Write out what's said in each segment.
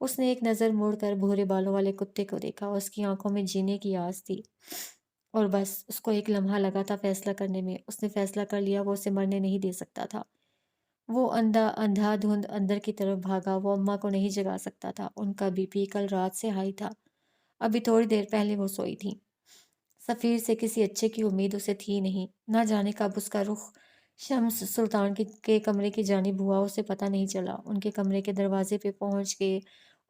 اس نے ایک نظر مڑ کر بھورے بالوں والے کتے کو دیکھا۔ اس کی آنکھوں میں جینے کی آس تھی، اور بس اس کو ایک لمحہ لگا تھا فیصلہ کرنے میں۔ اس نے فیصلہ کر لیا، وہ اسے مرنے نہیں دے سکتا تھا۔ وہ اندھا دھند اندر کی طرف بھاگا۔ وہ اماں کو نہیں جگا سکتا تھا، ان کا بی پی کل رات سے ہائی تھا۔ ابھی تھوڑی دیر پہلے وہ سوئی تھی۔ سفیر سے کسی اچھے کی امید اسے تھی نہیں۔ نہ جانے کب اس کا رخ شمس سلطان کے کمرے کی جانب ہوا، اسے پتہ نہیں چلا۔ ان کے کمرے کے دروازے پہ پہنچ کے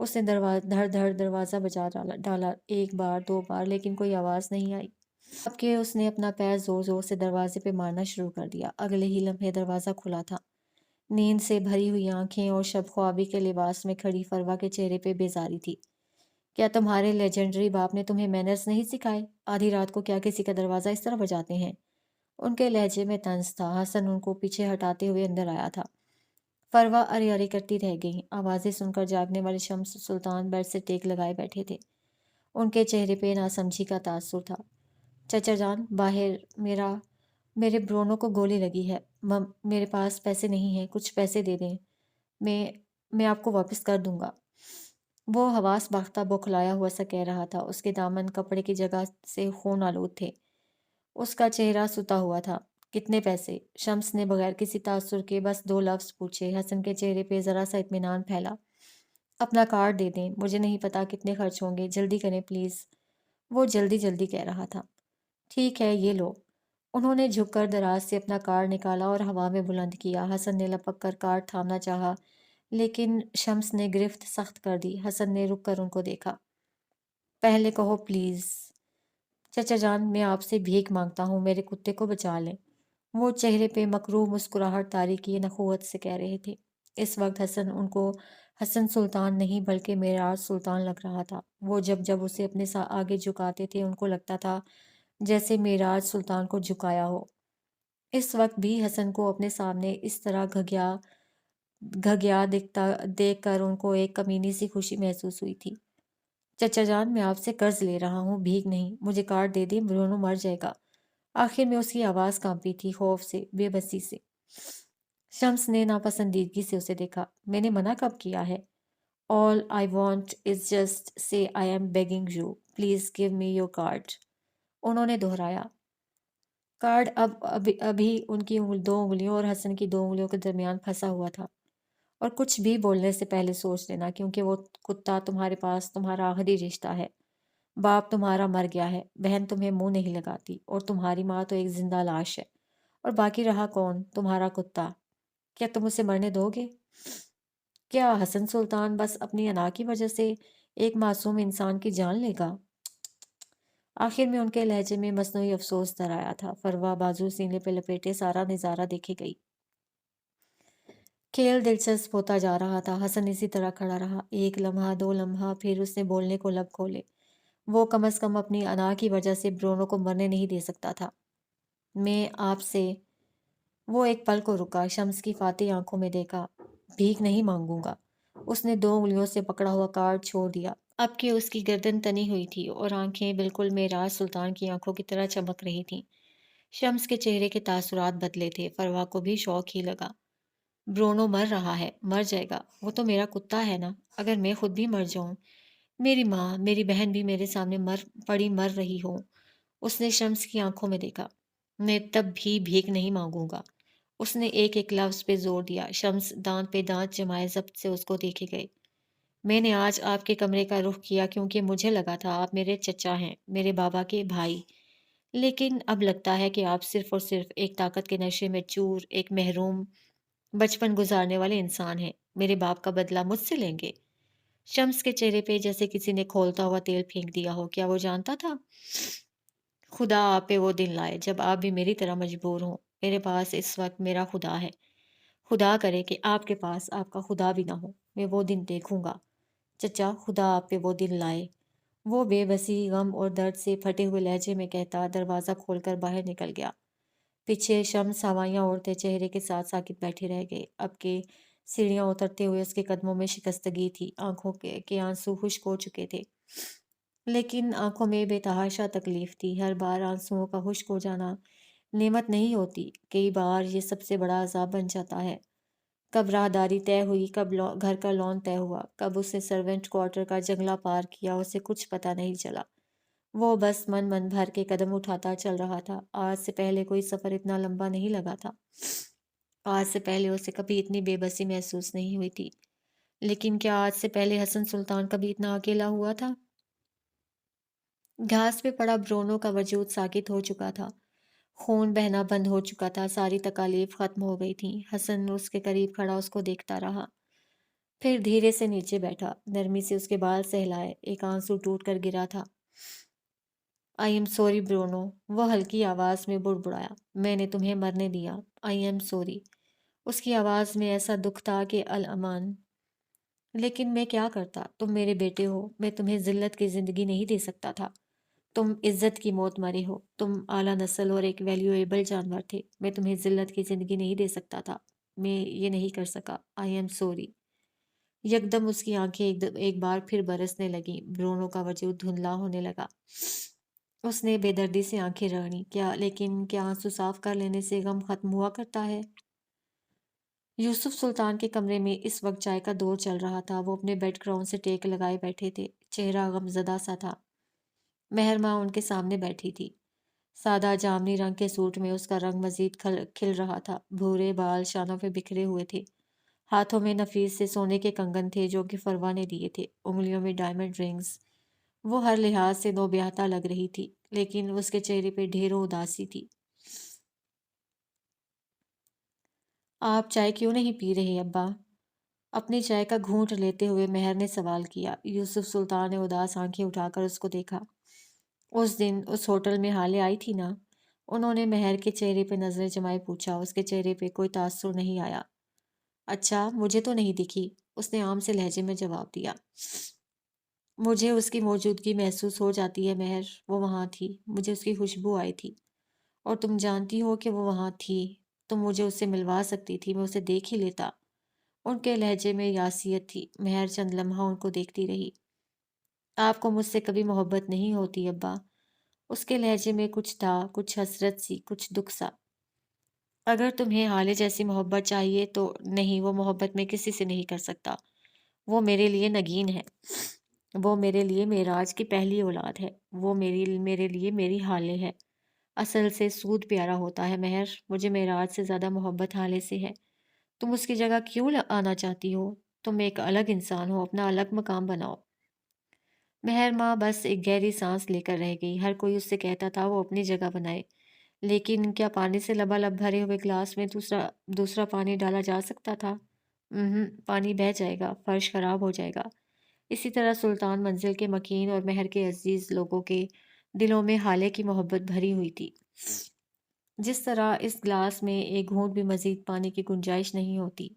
اس نے دھڑ دھڑ دروازہ بجا ڈالا، ایک بار، دو بار، لیکن کوئی آواز نہیں آئی۔ اب کہ اس نے اپنا پیر زور زور سے دروازے پہ مارنا شروع کر دیا۔ اگلے ہی لمحے دروازہ کھلا تھا۔ نیند سے بھری ہوئی آنکھیں اور شب خوابی کے لباس میں کھڑی فروا کے چہرے پہ بیزاری تھی۔ کیا تمہارے لیجنڈری باپ نے تمہیں مینرز نہیں سکھائے؟ آدھی رات کو کیا کسی کا دروازہ اس طرح بجاتے ہیں؟ ان کے لہجے میں طنز تھا۔ حسن ان کو پیچھے ہٹاتے ہوئے اندر آیا تھا۔ فروا ارے ارے کرتی رہ گئیں۔ آوازیں سن کر جاگنے والے شمس سلطان بیڈ سے ٹیک لگائے بیٹھے تھے۔ ان کے چہرے پہ ناسمجھی کا تاثر تھا۔ چچا جان، باہر میرے برونو کو گولی لگی ہے۔ میرے پاس پیسے نہیں ہیں، کچھ پیسے دے دیں، میں آپ کو واپس کر دوں گا۔ وہ حواس باختہ بوکھلایا ہوا سا کہہ رہا تھا۔ اس کے دامن کپڑے کی جگہ سے خون آلود تھے۔ اس کا چہرہ ستا ہوا تھا۔ کتنے پیسے؟ شمس نے بغیر کسی تاثر کے بس دو لفظ پوچھے۔ حسن کے چہرے پہ ذرا سا اطمینان پھیلا۔ اپنا کارڈ دے دیں، مجھے نہیں پتا کتنے خرچ ہوں گے، جلدی کریں پلیز۔ وہ جلدی جلدی کہہ رہا تھا۔ ٹھیک ہے، یہ لو۔ انہوں نے جھک کر دراز سے اپنا کارڈ نکالا اور ہوا میں بلند کیا۔ حسن نے لپک کر کارڈ تھامنا چاہا، لیکن شمس نے گرفت سخت کر دی۔ حسن نے رک کر ان کو دیکھا۔ پہلے کہو پلیز۔ چچا جان، میں آپ سے بھیک مانگتا ہوں، میرے کتے کو بچا لیں۔ وہ چہرے پہ مکروہ مسکراہٹ طاری کیے نخوت سے کہہ رہے تھے۔ اس وقت حسن ان کو حسن سلطان نہیں بلکہ معراج سلطان لگ رہا تھا۔ وہ جب اسے اپنے آگے جھکاتے تھے، ان کو لگتا تھا جیسے معراج سلطان کو جھکایا ہو۔ اس وقت بھی حسن کو اپنے سامنے اس طرح گھگیا دیکھ کر ان کو ایک کمینی سی خوشی محسوس ہوئی تھی۔ چچا جان، میں آپ سے قرض لے رہا ہوں، بھیک نہیں۔ مجھے کارڈ دے دیں، برونو مر جائے گا۔ آخر میں اس کی آواز کانپی تھی، خوف سے، بے بسی سے۔ شمس نے ناپسندیدگی سے اسے دیکھا۔ میں نے منع کب کیا ہے؟ All I want is just say I am begging you. Please give me your card. انہوں نے دہرایا۔ کارڈ ابھی ان کی دو انگلیوں اور حسن کی دو انگلیوں کے درمیان پھنسا ہوا تھا۔ اور کچھ بھی بولنے سے پہلے سوچ لینا، کیونکہ وہ کتا تمہارے پاس تمہارا آخری رشتہ ہے۔ باپ تمہارا مر گیا ہے، بہن تمہیں منہ نہیں لگاتی، اور تمہاری ماں تو ایک زندہ لاش ہے۔ اور باقی رہا کون؟ تمہارا کتا۔ کیا تم اسے مرنے دو گے؟ کیا حسن سلطان بس اپنی انا کی وجہ سے ایک معصوم انسان کی جان لے گا؟ آخر میں ان کے لہجے میں مصنوعی افسوس در آیا تھا۔ فروا بازو سینے پہ لپیٹے سارا نظارہ دیکھے گئی۔ کھیل دلچسپ ہوتا جا رہا تھا۔ حسن اسی طرح کھڑا رہا، ایک لمحہ، دو لمحہ، پھر اس نے بولنے کو لب کھولے۔ وہ کم از کم اپنی انا کی وجہ سے برونو کو مرنے نہیں دے سکتا تھا۔ میں آپ سے… وہ ایک پل کو رکا، شمس کی فاتح آنکھوں میں دیکھا۔ بھیک نہیں مانگوں گا۔ اس نے دو انگلیوں سے پکڑا ہوا کارڈ چھوڑ دیا۔ اب کہ اس کی گردن تنی ہوئی تھی اور آنکھیں بالکل معراج سلطان کی آنکھوں کی طرح چمک رہی تھیں۔ شمس کے چہرے کے تاثرات بدلے تھے۔ فروا کو بھی شوق ہی لگا۔ برونو مر رہا ہے، مر جائے گا، وہ تو میرا کتا ہے نا۔ اگر میں خود بھی مر جاؤں، میری ماں، میری بہن بھی میرے سامنے مر رہی ہو۔ اس نے شمس کی آنکھوں میں دیکھا۔ میں تب بھی بھیک نہیں مانگوں گا۔ اس نے ایک ایک لفظ پہ زور دیا۔ شمس دانت پہ دانت جمائے ضبط سے اس کو دیکھے گئے۔ میں نے آج آپ کے کمرے کا رخ کیا کیونکہ مجھے لگا تھا آپ میرے چچا ہیں، میرے بابا کے بھائی، لیکن اب لگتا ہے کہ آپ صرف اور صرف ایک طاقت کے نشے میں چور، ایک محروم بچپن گزارنے والے انسان ہیں۔ میرے باپ کا بدلہ مجھ سے لیں گے؟ شمس کے چہرے پہ جیسے کسی نے کھولتا ہوا تیل پھینک دیا ہو۔ کیا وہ جانتا تھا؟ خدا آپ پہ وہ دن لائے جب آپ بھی میری طرح مجبور ہوں۔ میرے پاس اس وقت میرا خدا ہے۔ خدا کرے کہ آپ کے پاس آپ کا خدا بھی نہ ہو۔ میں وہ دن دیکھوں گا۔ چچا، خدا آپ پہ وہ دن لائے۔ وہ بے بسی، غم اور درد سے پھٹے ہوئے لہجے میں کہتا دروازہ کھول کر باہر نکل گیا۔ پیچھے شمس ہوائیاں اوڑھتے چہرے کے ساتھ ساکت بیٹھے رہ گئے۔ اب کے سیڑھیاں اترتے ہوئے اس کے قدموں میں شکستگی تھی، آنکھوں کے آنسو خشک ہو چکے تھے، لیکن آنکھوں میں بے تحاشا تکلیف تھی۔ ہر بار آنسوؤں کا خشک ہو جانا نعمت نہیں ہوتی، کئی بار یہ سب سے بڑا عذاب بن جاتا ہے۔ کب راہداری طے ہوئی، کب گھر کا لون طے ہوا، کب اس نے سرونٹ کوارٹر کا جنگلہ پار کیا، اسے کچھ پتہ نہیں چلا۔ وہ بس من من بھر کے قدم اٹھاتا چل رہا تھا۔ آج سے پہلے کوئی سفر اتنا لمبا نہیں لگا تھا۔ آج سے پہلے اسے کبھی اتنی بے بسی محسوس نہیں ہوئی تھی۔ لیکن کیا آج سے پہلے حسن سلطان کبھی اتنا اکیلا ہوا تھا؟ گھاس پہ پڑا برونو کا وجود ساکت ہو چکا تھا۔ خون بہنا بند ہو چکا تھا، ساری تکالیف ختم ہو گئی تھیں۔ حسن اس کے قریب کھڑا اس کو دیکھتا رہا، پھر دھیرے سے نیچے بیٹھا، نرمی سے اس کے بال سہلائے۔ ایک آنسو ٹوٹ کر گرا تھا۔ آئی ایم سوری برونو، وہ ہلکی آواز میں بڑبڑایا۔ میں نے تمہیں مرنے دیا۔ I am sorry. اس کی آواز میں ایسا دکھ تھا کہ الامان۔ لیکن میں کیا کرتا؟ تم میرے بیٹے ہو، میں تمہیں ذلت کی زندگی نہیں دے سکتا تھا۔ تم عزت کی موت مرے ہو، تم اعلیٰ نسل اور ایک ویلیویبل جانور تھے۔ میں تمہیں ذلت کی زندگی نہیں دے سکتا تھا۔ میں یہ نہیں کر سکا۔ I am sorry. یکدم اس کی آنکھیں ایک بار پھر برسنے لگیں۔ برونو کا وجود دھندلا ہونے لگا۔ اس نے بے دردی سے آنکھیں رگڑیں۔ لیکن کیا آنسو صاف کر لینے سے غم ختم ہوا کرتا ہے؟ یوسف سلطان کے کمرے میں اس وقت چائے کا دور چل رہا تھا۔ وہ اپنے بیڈ گراؤنڈ سے ٹیک لگائے بیٹھے تھے، چہرہ غم زدہ سا تھا۔ مہر ماں ان کے سامنے بیٹھی تھی۔ سادہ جامنی رنگ کے سوٹ میں اس کا رنگ مزید کھل رہا تھا۔ بھورے بال شانوں پہ بکھرے ہوئے تھے۔ ہاتھوں میں نفیس سے سونے کے کنگن تھے جو کہ فروا نے دیے تھے، انگلیوں میں ڈائمنڈ رنگز۔ وہ ہر لحاظ سے نوبیاہتا لگ رہی تھی، لیکن اس کے چہرے پہ ڈھیروں اداسی تھی۔ آپ چائے کیوں نہیں پی رہے ابا؟ اپنی چائے کا گھونٹ لیتے ہوئے مہر نے سوال کیا۔ یوسف سلطان نے اداس آنکھیں اٹھا کر اس کو دیکھا۔ اس دن اس ہوٹل میں حالے آئی تھی نا؟ انہوں نے مہر کے چہرے پہ نظریں جمائے پوچھا۔ اس کے چہرے پہ کوئی تاثر نہیں آیا۔ اچھا، مجھے تو نہیں دکھی، اس نے عام سے لہجے میں جواب دیا۔ مجھے اس کی موجودگی محسوس ہو جاتی ہے مہر، وہ وہاں تھی، مجھے اس کی خوشبو آئی تھی، اور تم جانتی ہو کہ وہ وہاں تھی۔ تم مجھے اس سے ملوا سکتی تھی، میں اسے دیکھ ہی لیتا۔ ان کے لہجے میں یاسیت تھی۔ مہر چند لمحہ ان کو دیکھتی رہی۔ آپ کو مجھ سے کبھی محبت نہیں ہوتی ابا؟ اس کے لہجے میں کچھ تھا، کچھ حسرت سی، کچھ دکھ سا۔ اگر تمہیں حالے جیسی محبت چاہیے تو نہیں، وہ محبت میں کسی سے نہیں کر سکتا۔ وہ میرے لیے نگین ہے، وہ میرے لیے معراج کی پہلی اولاد ہے، وہ میرے لیے میری حالے ہے۔ اصل سے سود پیارا ہوتا ہے مہر، مجھے معراج سے زیادہ محبت حالے سے ہے۔ تم اس کی جگہ کیوں آنا چاہتی ہو؟ تم ایک الگ انسان ہو، اپنا الگ مقام بناؤ۔ مہر ماں بس ایک گہری سانس لے کر رہ گئی۔ ہر کوئی اس سے کہتا تھا وہ اپنی جگہ بنائے، لیکن کیا پانی سے لبالب بھرے ہوئے گلاس میں دوسرا پانی ڈالا جا سکتا تھا؟ پانی بہہ جائے گا، فرش خراب ہو جائے گا۔ اسی طرح سلطان منزل کے مکین اور مہر کے عزیز لوگوں کے دلوں میں حالے کی محبت بھری ہوئی تھی۔ جس طرح اس گلاس میں ایک گھونٹ بھی مزید پانی کی گنجائش نہیں ہوتی،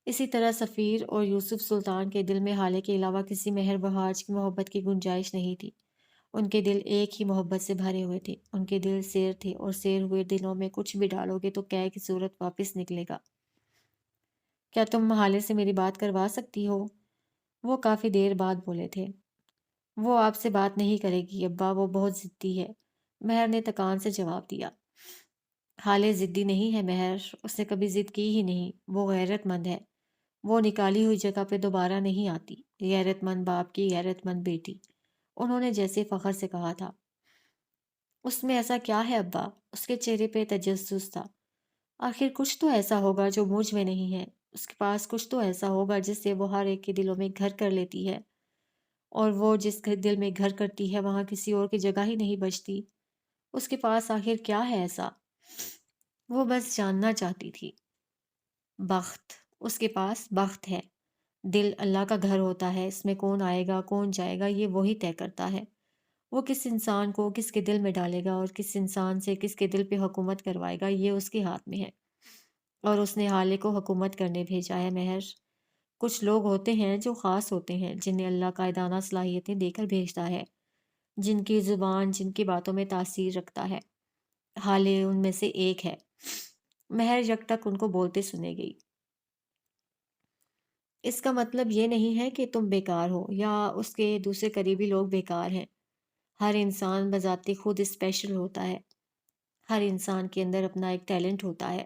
اسی طرح سفیر اور یوسف سلطان کے دل میں حالے کے علاوہ کسی مہر بہاج کی محبت کی گنجائش نہیں تھی۔ ان کے دل ایک ہی محبت سے بھرے ہوئے تھے۔ ان کے دل سیر تھے، اور سیر ہوئے دلوں میں کچھ بھی ڈالو گے تو قے کی صورت واپس نکلے گا۔ کیا تم حالے سے میری بات کروا سکتی ہو؟ وہ کافی دیر بعد بولے تھے۔ وہ آپ سے بات نہیں کرے گی ابا، وہ بہت ضدی ہے، مہر نے تکان سے جواب دیا۔ حالے ضدی نہیں ہے مہر، اس نے کبھی ضد کی ہی نہیں، وہ غیرت مند ہے، وہ نکالی ہوئی جگہ پہ دوبارہ نہیں آتی۔ غیرت مند باپ کی غیرت مند بیٹی، انہوں نے جیسے فخر سے کہا تھا۔ اس میں ایسا کیا ہے ابا؟ اس کے چہرے پہ تجسس تھا۔ آخر کچھ تو ایسا ہوگا جو مجھ میں نہیں ہے، اس کے پاس کچھ تو ایسا ہوگا جس سے وہ ہر ایک کے دلوں میں گھر کر لیتی ہے، اور وہ جس دل میں گھر کرتی ہے وہاں کسی اور کی جگہ ہی نہیں بچتی۔ اس کے پاس آخر کیا ہے ایسا؟ وہ بس جاننا چاہتی تھی۔ بخت، اس کے پاس بخت ہے۔ دل اللہ کا گھر ہوتا ہے، اس میں کون آئے گا کون جائے گا یہ وہی طے کرتا ہے۔ وہ کس انسان کو کس کے دل میں ڈالے گا اور کس انسان سے کس کے دل پہ حکومت کروائے گا یہ اس کے ہاتھ میں ہے، اور اس نے حالے کو حکومت کرنے بھیجا ہے مہر۔ کچھ لوگ ہوتے ہیں جو خاص ہوتے ہیں، جنہیں اللہ قائدانہ صلاحیتیں دے کر بھیجتا ہے، جن کی زبان جن کی باتوں میں تاثیر رکھتا ہے۔ حالے ان میں سے ایک ہے۔ مہر یک تک ان کو بولتے سنے گئی۔ اس کا مطلب یہ نہیں ہے کہ تم بیکار ہو یا اس کے دوسرے قریبی لوگ بیکار ہیں۔ ہر انسان بذات خود اسپیشل ہوتا ہے۔ ہر انسان کے اندر اپنا ایک ٹیلنٹ ہوتا ہے۔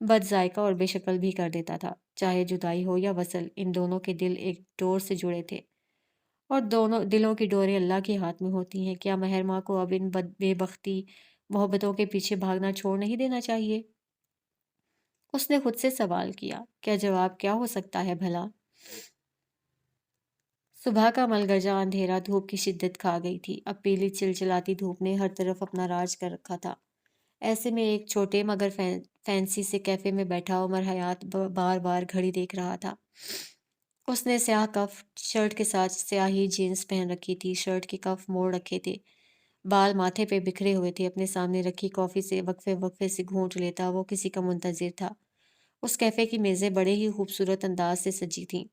بد ذائقہ اور بے شکل بھی کر دیتا تھا۔ چاہے جدائی ہو یا وصل، ان دونوں کے دل ایک ڈور سے جڑے تھے، اور دونوں دلوں کی ڈوریں اللہ کے ہاتھ میں ہوتی ہیں۔ کیا مہرماں کو اب ان بے بختی محبتوں کے پیچھے بھاگنا چھوڑ نہیں دینا چاہیے؟ اس نے خود سے سوال کیا۔ کیا جواب کیا ہو سکتا ہے بھلا؟ صبح کا ملگرجہ اندھیرا دھوپ کی شدت کھا گئی تھی۔ اب پیلی چلچلاتی دھوپ نے ہر طرف اپنا راج کر رکھا تھا۔ ایسے میں ایک چھوٹے مگر فینسی سے کیفے میں بیٹھا عمر حیات بار بار گھڑی دیکھ رہا تھا۔ اس نے سیاہ کف شرٹ کے ساتھ سیاہی جینس پہن رکھی تھی، شرٹ کے کف موڑ رکھے تھے، بال ماتھے پہ بکھرے ہوئے تھے۔ اپنے سامنے رکھی کافی سے وقفے وقفے سے گھونٹ لیتا وہ کسی کا منتظر تھا۔ اس کیفے کی میزیں بڑے ہی خوبصورت انداز سے سجی تھیں۔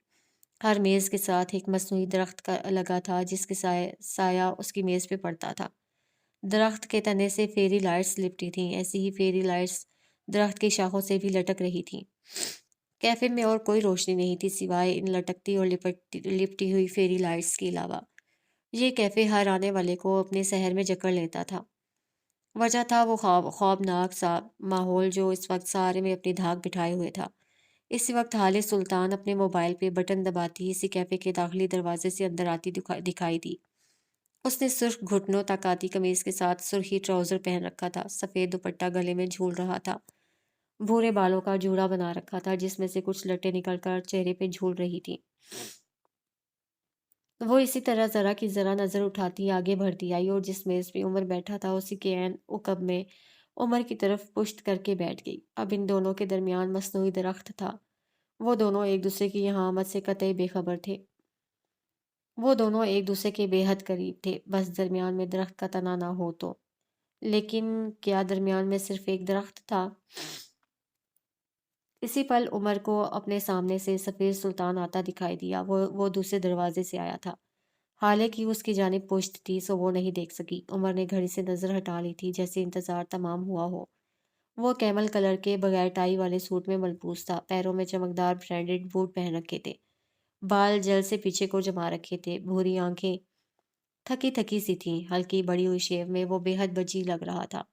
ہر میز کے ساتھ ایک مصنوعی درخت کا لگا تھا جس کے سایہ اس کی میز پہ پڑتا تھا۔ درخت کے تنے سے فیری لائٹس لپٹی تھیں، ایسی ہی فیری لائٹس درخت کی شاخوں سے بھی لٹک رہی تھیں۔ کیفے میں اور کوئی روشنی نہیں تھی سوائے ان لٹکتی اور لپٹی ہوئی فیری لائٹس کے علاوہ۔ یہ کیفے ہر آنے والے کو اپنے سحر میں جکڑ لیتا تھا۔ وجہ تھا وہ خوابناک سا ماحول جو اس وقت سارے میں اپنی دھاک بٹھائے ہوئے تھا۔ اسی وقت حال سلطان اپنے موبائل پہ بٹن دباتی اسی کیفے کے داخلی دروازے سے اندر آتی دکھائی دی۔ اس نے سرخ گھٹنوں تک آتی قمیض کے ساتھ سرخی ٹراؤزر پہن رکھا تھا، سفید دوپٹہ گلے میں جھول رہا تھا، بھورے بالوں کا جوڑا بنا رکھا تھا جس میں سے کچھ لٹیں نکل کر چہرے پہ جھول رہی تھی۔ وہ اسی طرح ذرا کی ذرا نظر اٹھاتی آگے بڑھتی آئی اور جس میز پہ عمر بیٹھا تھا اسی کے عین عقب میں عمر کی طرف پشت کر کے بیٹھ گئی۔ اب ان دونوں کے درمیان مصنوعی درخت تھا۔ وہ دونوں ایک دوسرے کی یہاں آمد سے قطعی بے خبر تھے۔ وہ دونوں ایک دوسرے کے بے حد قریب تھے، بس درمیان میں درخت کا تنا نہ ہو تو۔ لیکن کیا درمیان میں صرف ایک درخت تھا؟ اسی پل عمر کو اپنے سامنے سے سفیر سلطان آتا دکھائی دیا۔ وہ دوسرے دروازے سے آیا تھا، حالانکہ اس کی جانب پشت تھی سو وہ نہیں دیکھ سکی۔ عمر نے گھڑی سے نظر ہٹا لی تھی جیسے انتظار تمام ہوا ہو۔ وہ کیمل کلر کے بغیر ٹائی والے سوٹ میں ملبوس تھا، پیروں میں چمکدار برانڈڈ بوٹ پہن رکھے تھے، بال جل سے پیچھے کو جما رکھے تھے، بھوری آنکھیں تھکی تھکی سی تھیں، ہلکی بڑی ہوئی شیو میں وہ بے حد بجی لگ رہا تھا۔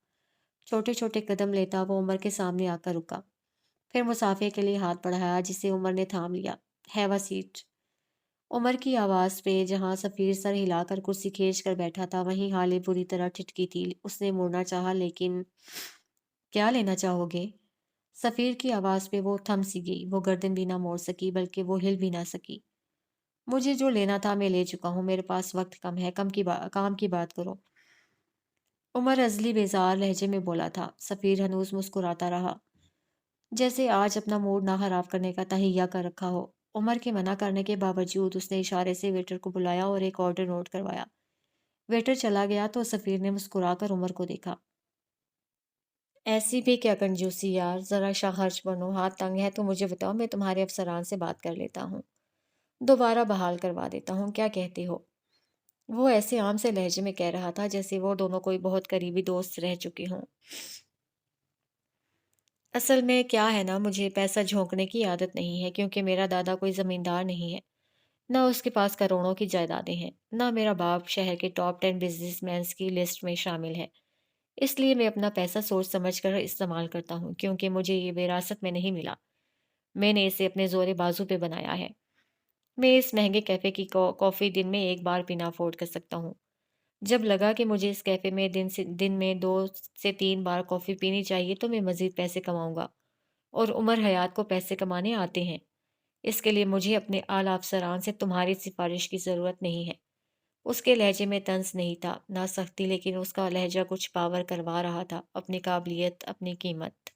چھوٹے چھوٹے قدم لیتا وہ عمر کے سامنے آ کر رکا، پھر مسافے کے لیے ہاتھ بڑھایا جسے عمر نے تھام لیا۔ Have a set. عمر کی آواز پہ جہاں سفیر سر ہلا کر کرسی کھینچ کر بیٹھا تھا وہیں حالے بری طرح ٹھٹکی تھی۔ اس نے مڑنا چاہا لیکن کیا لینا چاہو گے؟ سفیر کی آواز پہ وہ تھم سی گئی، وہ گردن بھی نہ موڑ سکی بلکہ وہ ہل بھی نہ سکی۔ مجھے جو لینا تھا میں لے چکا ہوں، میرے پاس وقت کم ہے، کام کی بات کرو۔ عمر عزلی بیزار لہجے میں بولا تھا۔ سفیر ہنوز مسکراتا رہا، جیسے آج اپنا موڈ نہ خراب کرنے کا تہیہ کر رکھا ہو۔ عمر کے منع کرنے کے باوجود اس نے اشارے سے ویٹر کو بلایا اور ایک آرڈر نوٹ کروایا۔ ویٹر چلا گیا تو سفیر نے مسکرا کر عمر کو دیکھا۔ ایسی بھی کیا کنجوسی یار، ذرا شاہ خرچ بنو، ہاتھ تنگ ہے تو مجھے بتاؤ، میں تمہارے افسران سے بات کر لیتا ہوں، دوبارہ بحال کروا دیتا ہوں، کیا کہتے ہو؟ وہ ایسے عام سے لہجے میں کہہ رہا تھا جیسے وہ دونوں کوئی بہت قریبی دوست رہ چکے ہوں۔ اصل میں کیا ہے نا، مجھے پیسہ جھونکنے کی عادت نہیں ہے کیونکہ میرا دادا کوئی زمیندار نہیں ہے، نہ اس کے پاس کروڑوں کی جائیدادیں ہیں، نہ میرا باپ شہر کے ٹاپ 10 بزنس مینز کی لسٹ میں شامل ہے۔ اس لیے میں اپنا پیسہ سوچ سمجھ کر استعمال کرتا ہوں کیونکہ مجھے یہ وراثت میں نہیں ملا، میں نے اسے اپنے زور بازو پہ بنایا ہے۔ میں اس مہنگے کیفے کی کافی دن میں ایک بار پینا افورڈ کر سکتا ہوں۔ جب لگا کہ مجھے اس کیفے میں دن میں 2 سے 3 بار کافی پینی چاہیے تو میں مزید پیسے کماؤں گا، اور عمر حیات کو پیسے کمانے آتے ہیں۔ اس کے لیے مجھے اپنے اعلیٰ افسران سے تمہاری سفارش کی ضرورت نہیں ہے۔ اس کے لہجے میں طنز نہیں تھا، نہ سختی، لیکن اس کا لہجہ کچھ پاور کروا رہا تھا، اپنی قابلیت، اپنی قیمت۔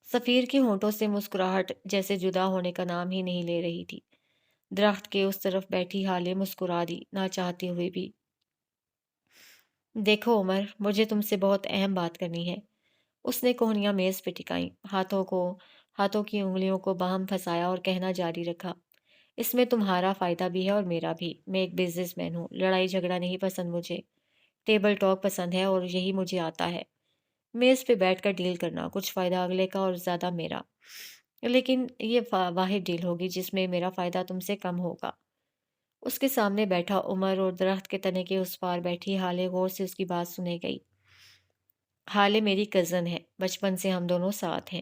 سفیر کی ہونٹوں سے مسکراہٹ جیسے جدا ہونے کا نام ہی نہیں لے رہی تھی۔ درخت کے اس طرف بیٹھی حالے مسکرا دی، نہ چاہتے ہوئے بھی۔ دیکھو عمر، مجھے تم سے بہت اہم بات کرنی ہے۔ اس نے کوہنیاں میز پہ ٹکائیں، ہاتھوں کی انگلیوں کو باہم پھنسایا اور کہنا جاری رکھا۔ اس میں تمہارا فائدہ بھی ہے اور میرا بھی۔ میں ایک بزنس مین ہوں، لڑائی جھگڑا نہیں پسند مجھے، ٹیبل ٹاک پسند ہے اور یہی مجھے آتا ہے۔ میز پہ بیٹھ کر ڈیل کرنا، کچھ فائدہ اگلے کا اور زیادہ میرا، لیکن یہ واحد ڈیل ہوگی جس میں میرا فائدہ تم سے کم ہوگا۔ اس کے سامنے بیٹھا عمر اور درخت کے تنے کے اس پار بیٹھی حالے غور سے اس کی بات سنے گئی۔ حالے میری کزن ہے، بچپن سے ہم دونوں ساتھ ہیں۔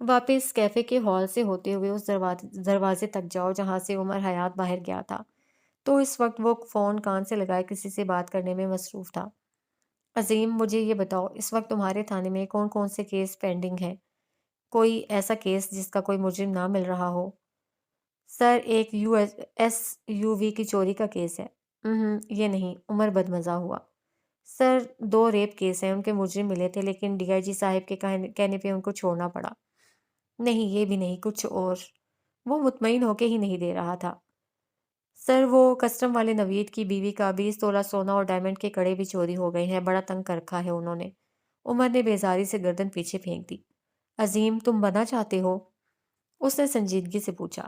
واپس کیفے کے ہال سے ہوتے ہوئے اس دروازے تک جاؤ جہاں سے عمر حیات باہر گیا تھا۔ تو اس وقت وہ فون کان سے لگائے کسی سے بات کرنے میں مصروف تھا۔ عظیم، مجھے یہ بتاؤ، اس وقت تمہارے تھانے میں کون کون سے کیس پینڈنگ ہیں؟ کوئی ایسا کیس جس کا کوئی مجرم نہ مل رہا ہو؟ سر، ایک ایس یو وی کی چوری کا کیس ہے۔ یہ نہیں، عمر بدمزہ ہوا۔ سر، 2 ریپ کیس ہیں، ان کے مجرم ملے تھے لیکن ڈی آئی جی صاحب کے کہنے پہ ان کو چھوڑنا پڑا۔ نہیں، یہ بھی نہیں، کچھ اور۔ وہ مطمئن ہو کے ہی نہیں دے رہا تھا۔ سر، وہ کسٹم والے نوید کی بیوی کا 20 تولہ سونا اور ڈائمنڈ کے کڑے بھی چوری ہو گئے ہیں، بڑا تنگ کر رکھا ہے انہوں نے۔ عمر نے بیزاری سے گردن پیچھے پھینک دی۔ عظیم، تم بنا چاہتے ہو؟ اس نے سنجیدگی سے پوچھا۔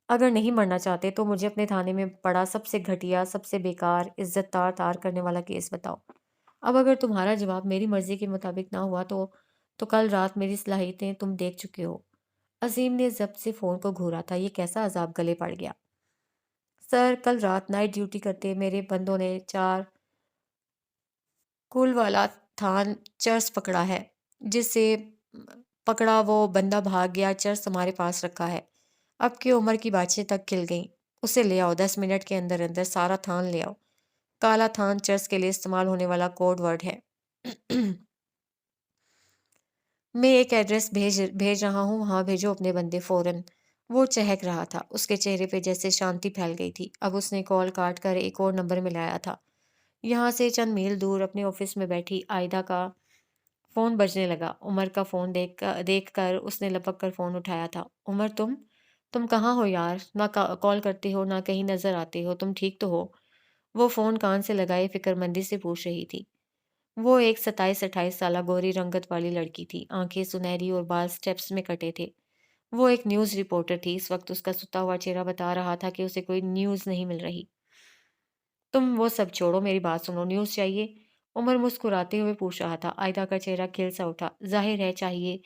اگر نہیں مرنا چاہتے تو مجھے اپنے تھانے میں پڑا سب سے گھٹیا، سب سے بیکار، عزت تار کرنے والا کیس بتاؤ۔ اب اگر تمہارا جواب میری مرضی کے مطابق نہ ہوا تو کل رات میری صلاحیتیں تم دیکھ چکے ہو۔ عظیم نے ضبط سے فون کو گھورا تھا، یہ کیسا عذاب گلے پڑ گیا۔ سر، کل رات نائٹ ڈیوٹی کرتے میرے بندوں نے 4 کل والا تھان چرس پکڑا ہے، جس سے پکڑا وہ بندہ بھاگ گیا، چرس ہمارے پاس رکھا ہے۔ اب کی عمر کی باتیں تک کھل گئیں۔ اسے لے آؤ، 10 منٹ کے اندر اندر سارا تھان لے آؤ۔ کالا تھان چرس کے لیے استعمال ہونے والا کوڈ ورڈ ہے۔ میں ایک ایڈریس بھیج رہا ہوں، وہاں بھیجو اپنے بندے فوراً۔ وہ چہک رہا تھا، اس کے چہرے پہ جیسے شانتی پھیل گئی تھی۔ اب اس نے کال کاٹ کر ایک اور نمبر ملایا تھا۔ یہاں سے چند میل دور اپنے آفس میں بیٹھی عائدہ کا فون بجنے لگا۔ عمر کا فون دیکھ کر اس نے لپک کر فون اٹھایا تھا۔ عمر، تم کہاں ہو یار؟ نہ کال کرتے ہو، نہ کہیں نظر آتے ہو، تم ٹھیک تو ہو؟ وہ فون کان سے لگائے فکر مندی سے پوچھ رہی تھی۔ وہ ایک 27-28 سالہ گوری رنگت والی لڑکی تھی، آنکھیں سنہری اور بال سٹیپس میں کٹے تھے۔ وہ ایک نیوز رپورٹر تھی، اس وقت اس کا ستا ہوا چہرہ بتا رہا تھا کہ اسے کوئی نیوز نہیں مل رہی۔ تم وہ سب چھوڑو، میری بات سنو، نیوز چاہیے؟ عمر مسکراتے ہوئے پوچھ رہا تھا۔ عائدہ کا چہرہ کھل سا اٹھا۔ ظاہر ہے چاہیے،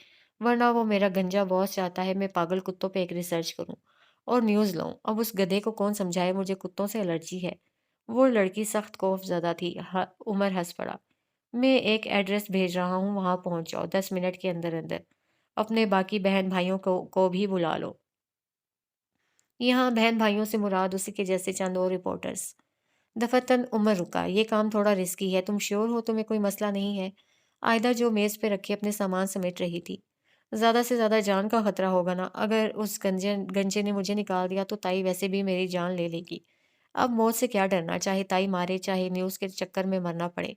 ورنہ وہ میرا گنجا باس چاہتا ہے میں پاگل کتوں پہ ایک ریسرچ کروں اور نیوز لاؤں۔ اب اس گدھے کو کون سمجھائے مجھے کتوں سے الرجی ہے۔ وہ لڑکی سخت خوف زدہ تھی۔ عمر ہنس پڑا۔ میں ایک ایڈریس بھیج رہا ہوں، وہاں پہنچ جاؤ 10 منٹ کے اندر اندر۔ اپنے باقی بہن بھائیوں کو بھی بلا لو۔ یہاں بہن بھائیوں سے مراد اسی کے جیسے چند اور رپورٹرز۔ دفتن عمر رکا۔ یہ کام تھوڑا رسکی ہے، تم شیور ہو تمہیں کوئی مسئلہ نہیں ہے؟ عائدہ جو میز پہ رکھے اپنے سامان سمیٹ رہی تھی۔ زیادہ سے زیادہ جان کا خطرہ ہوگا نا، اگر اس گنجے نے مجھے نکال دیا تو تائی ویسے بھی میری جان لے لے گی۔ اب موت سے کیا ڈرنا، چاہے تائی مارے چاہے نیوز کے چکر میں مرنا پڑے۔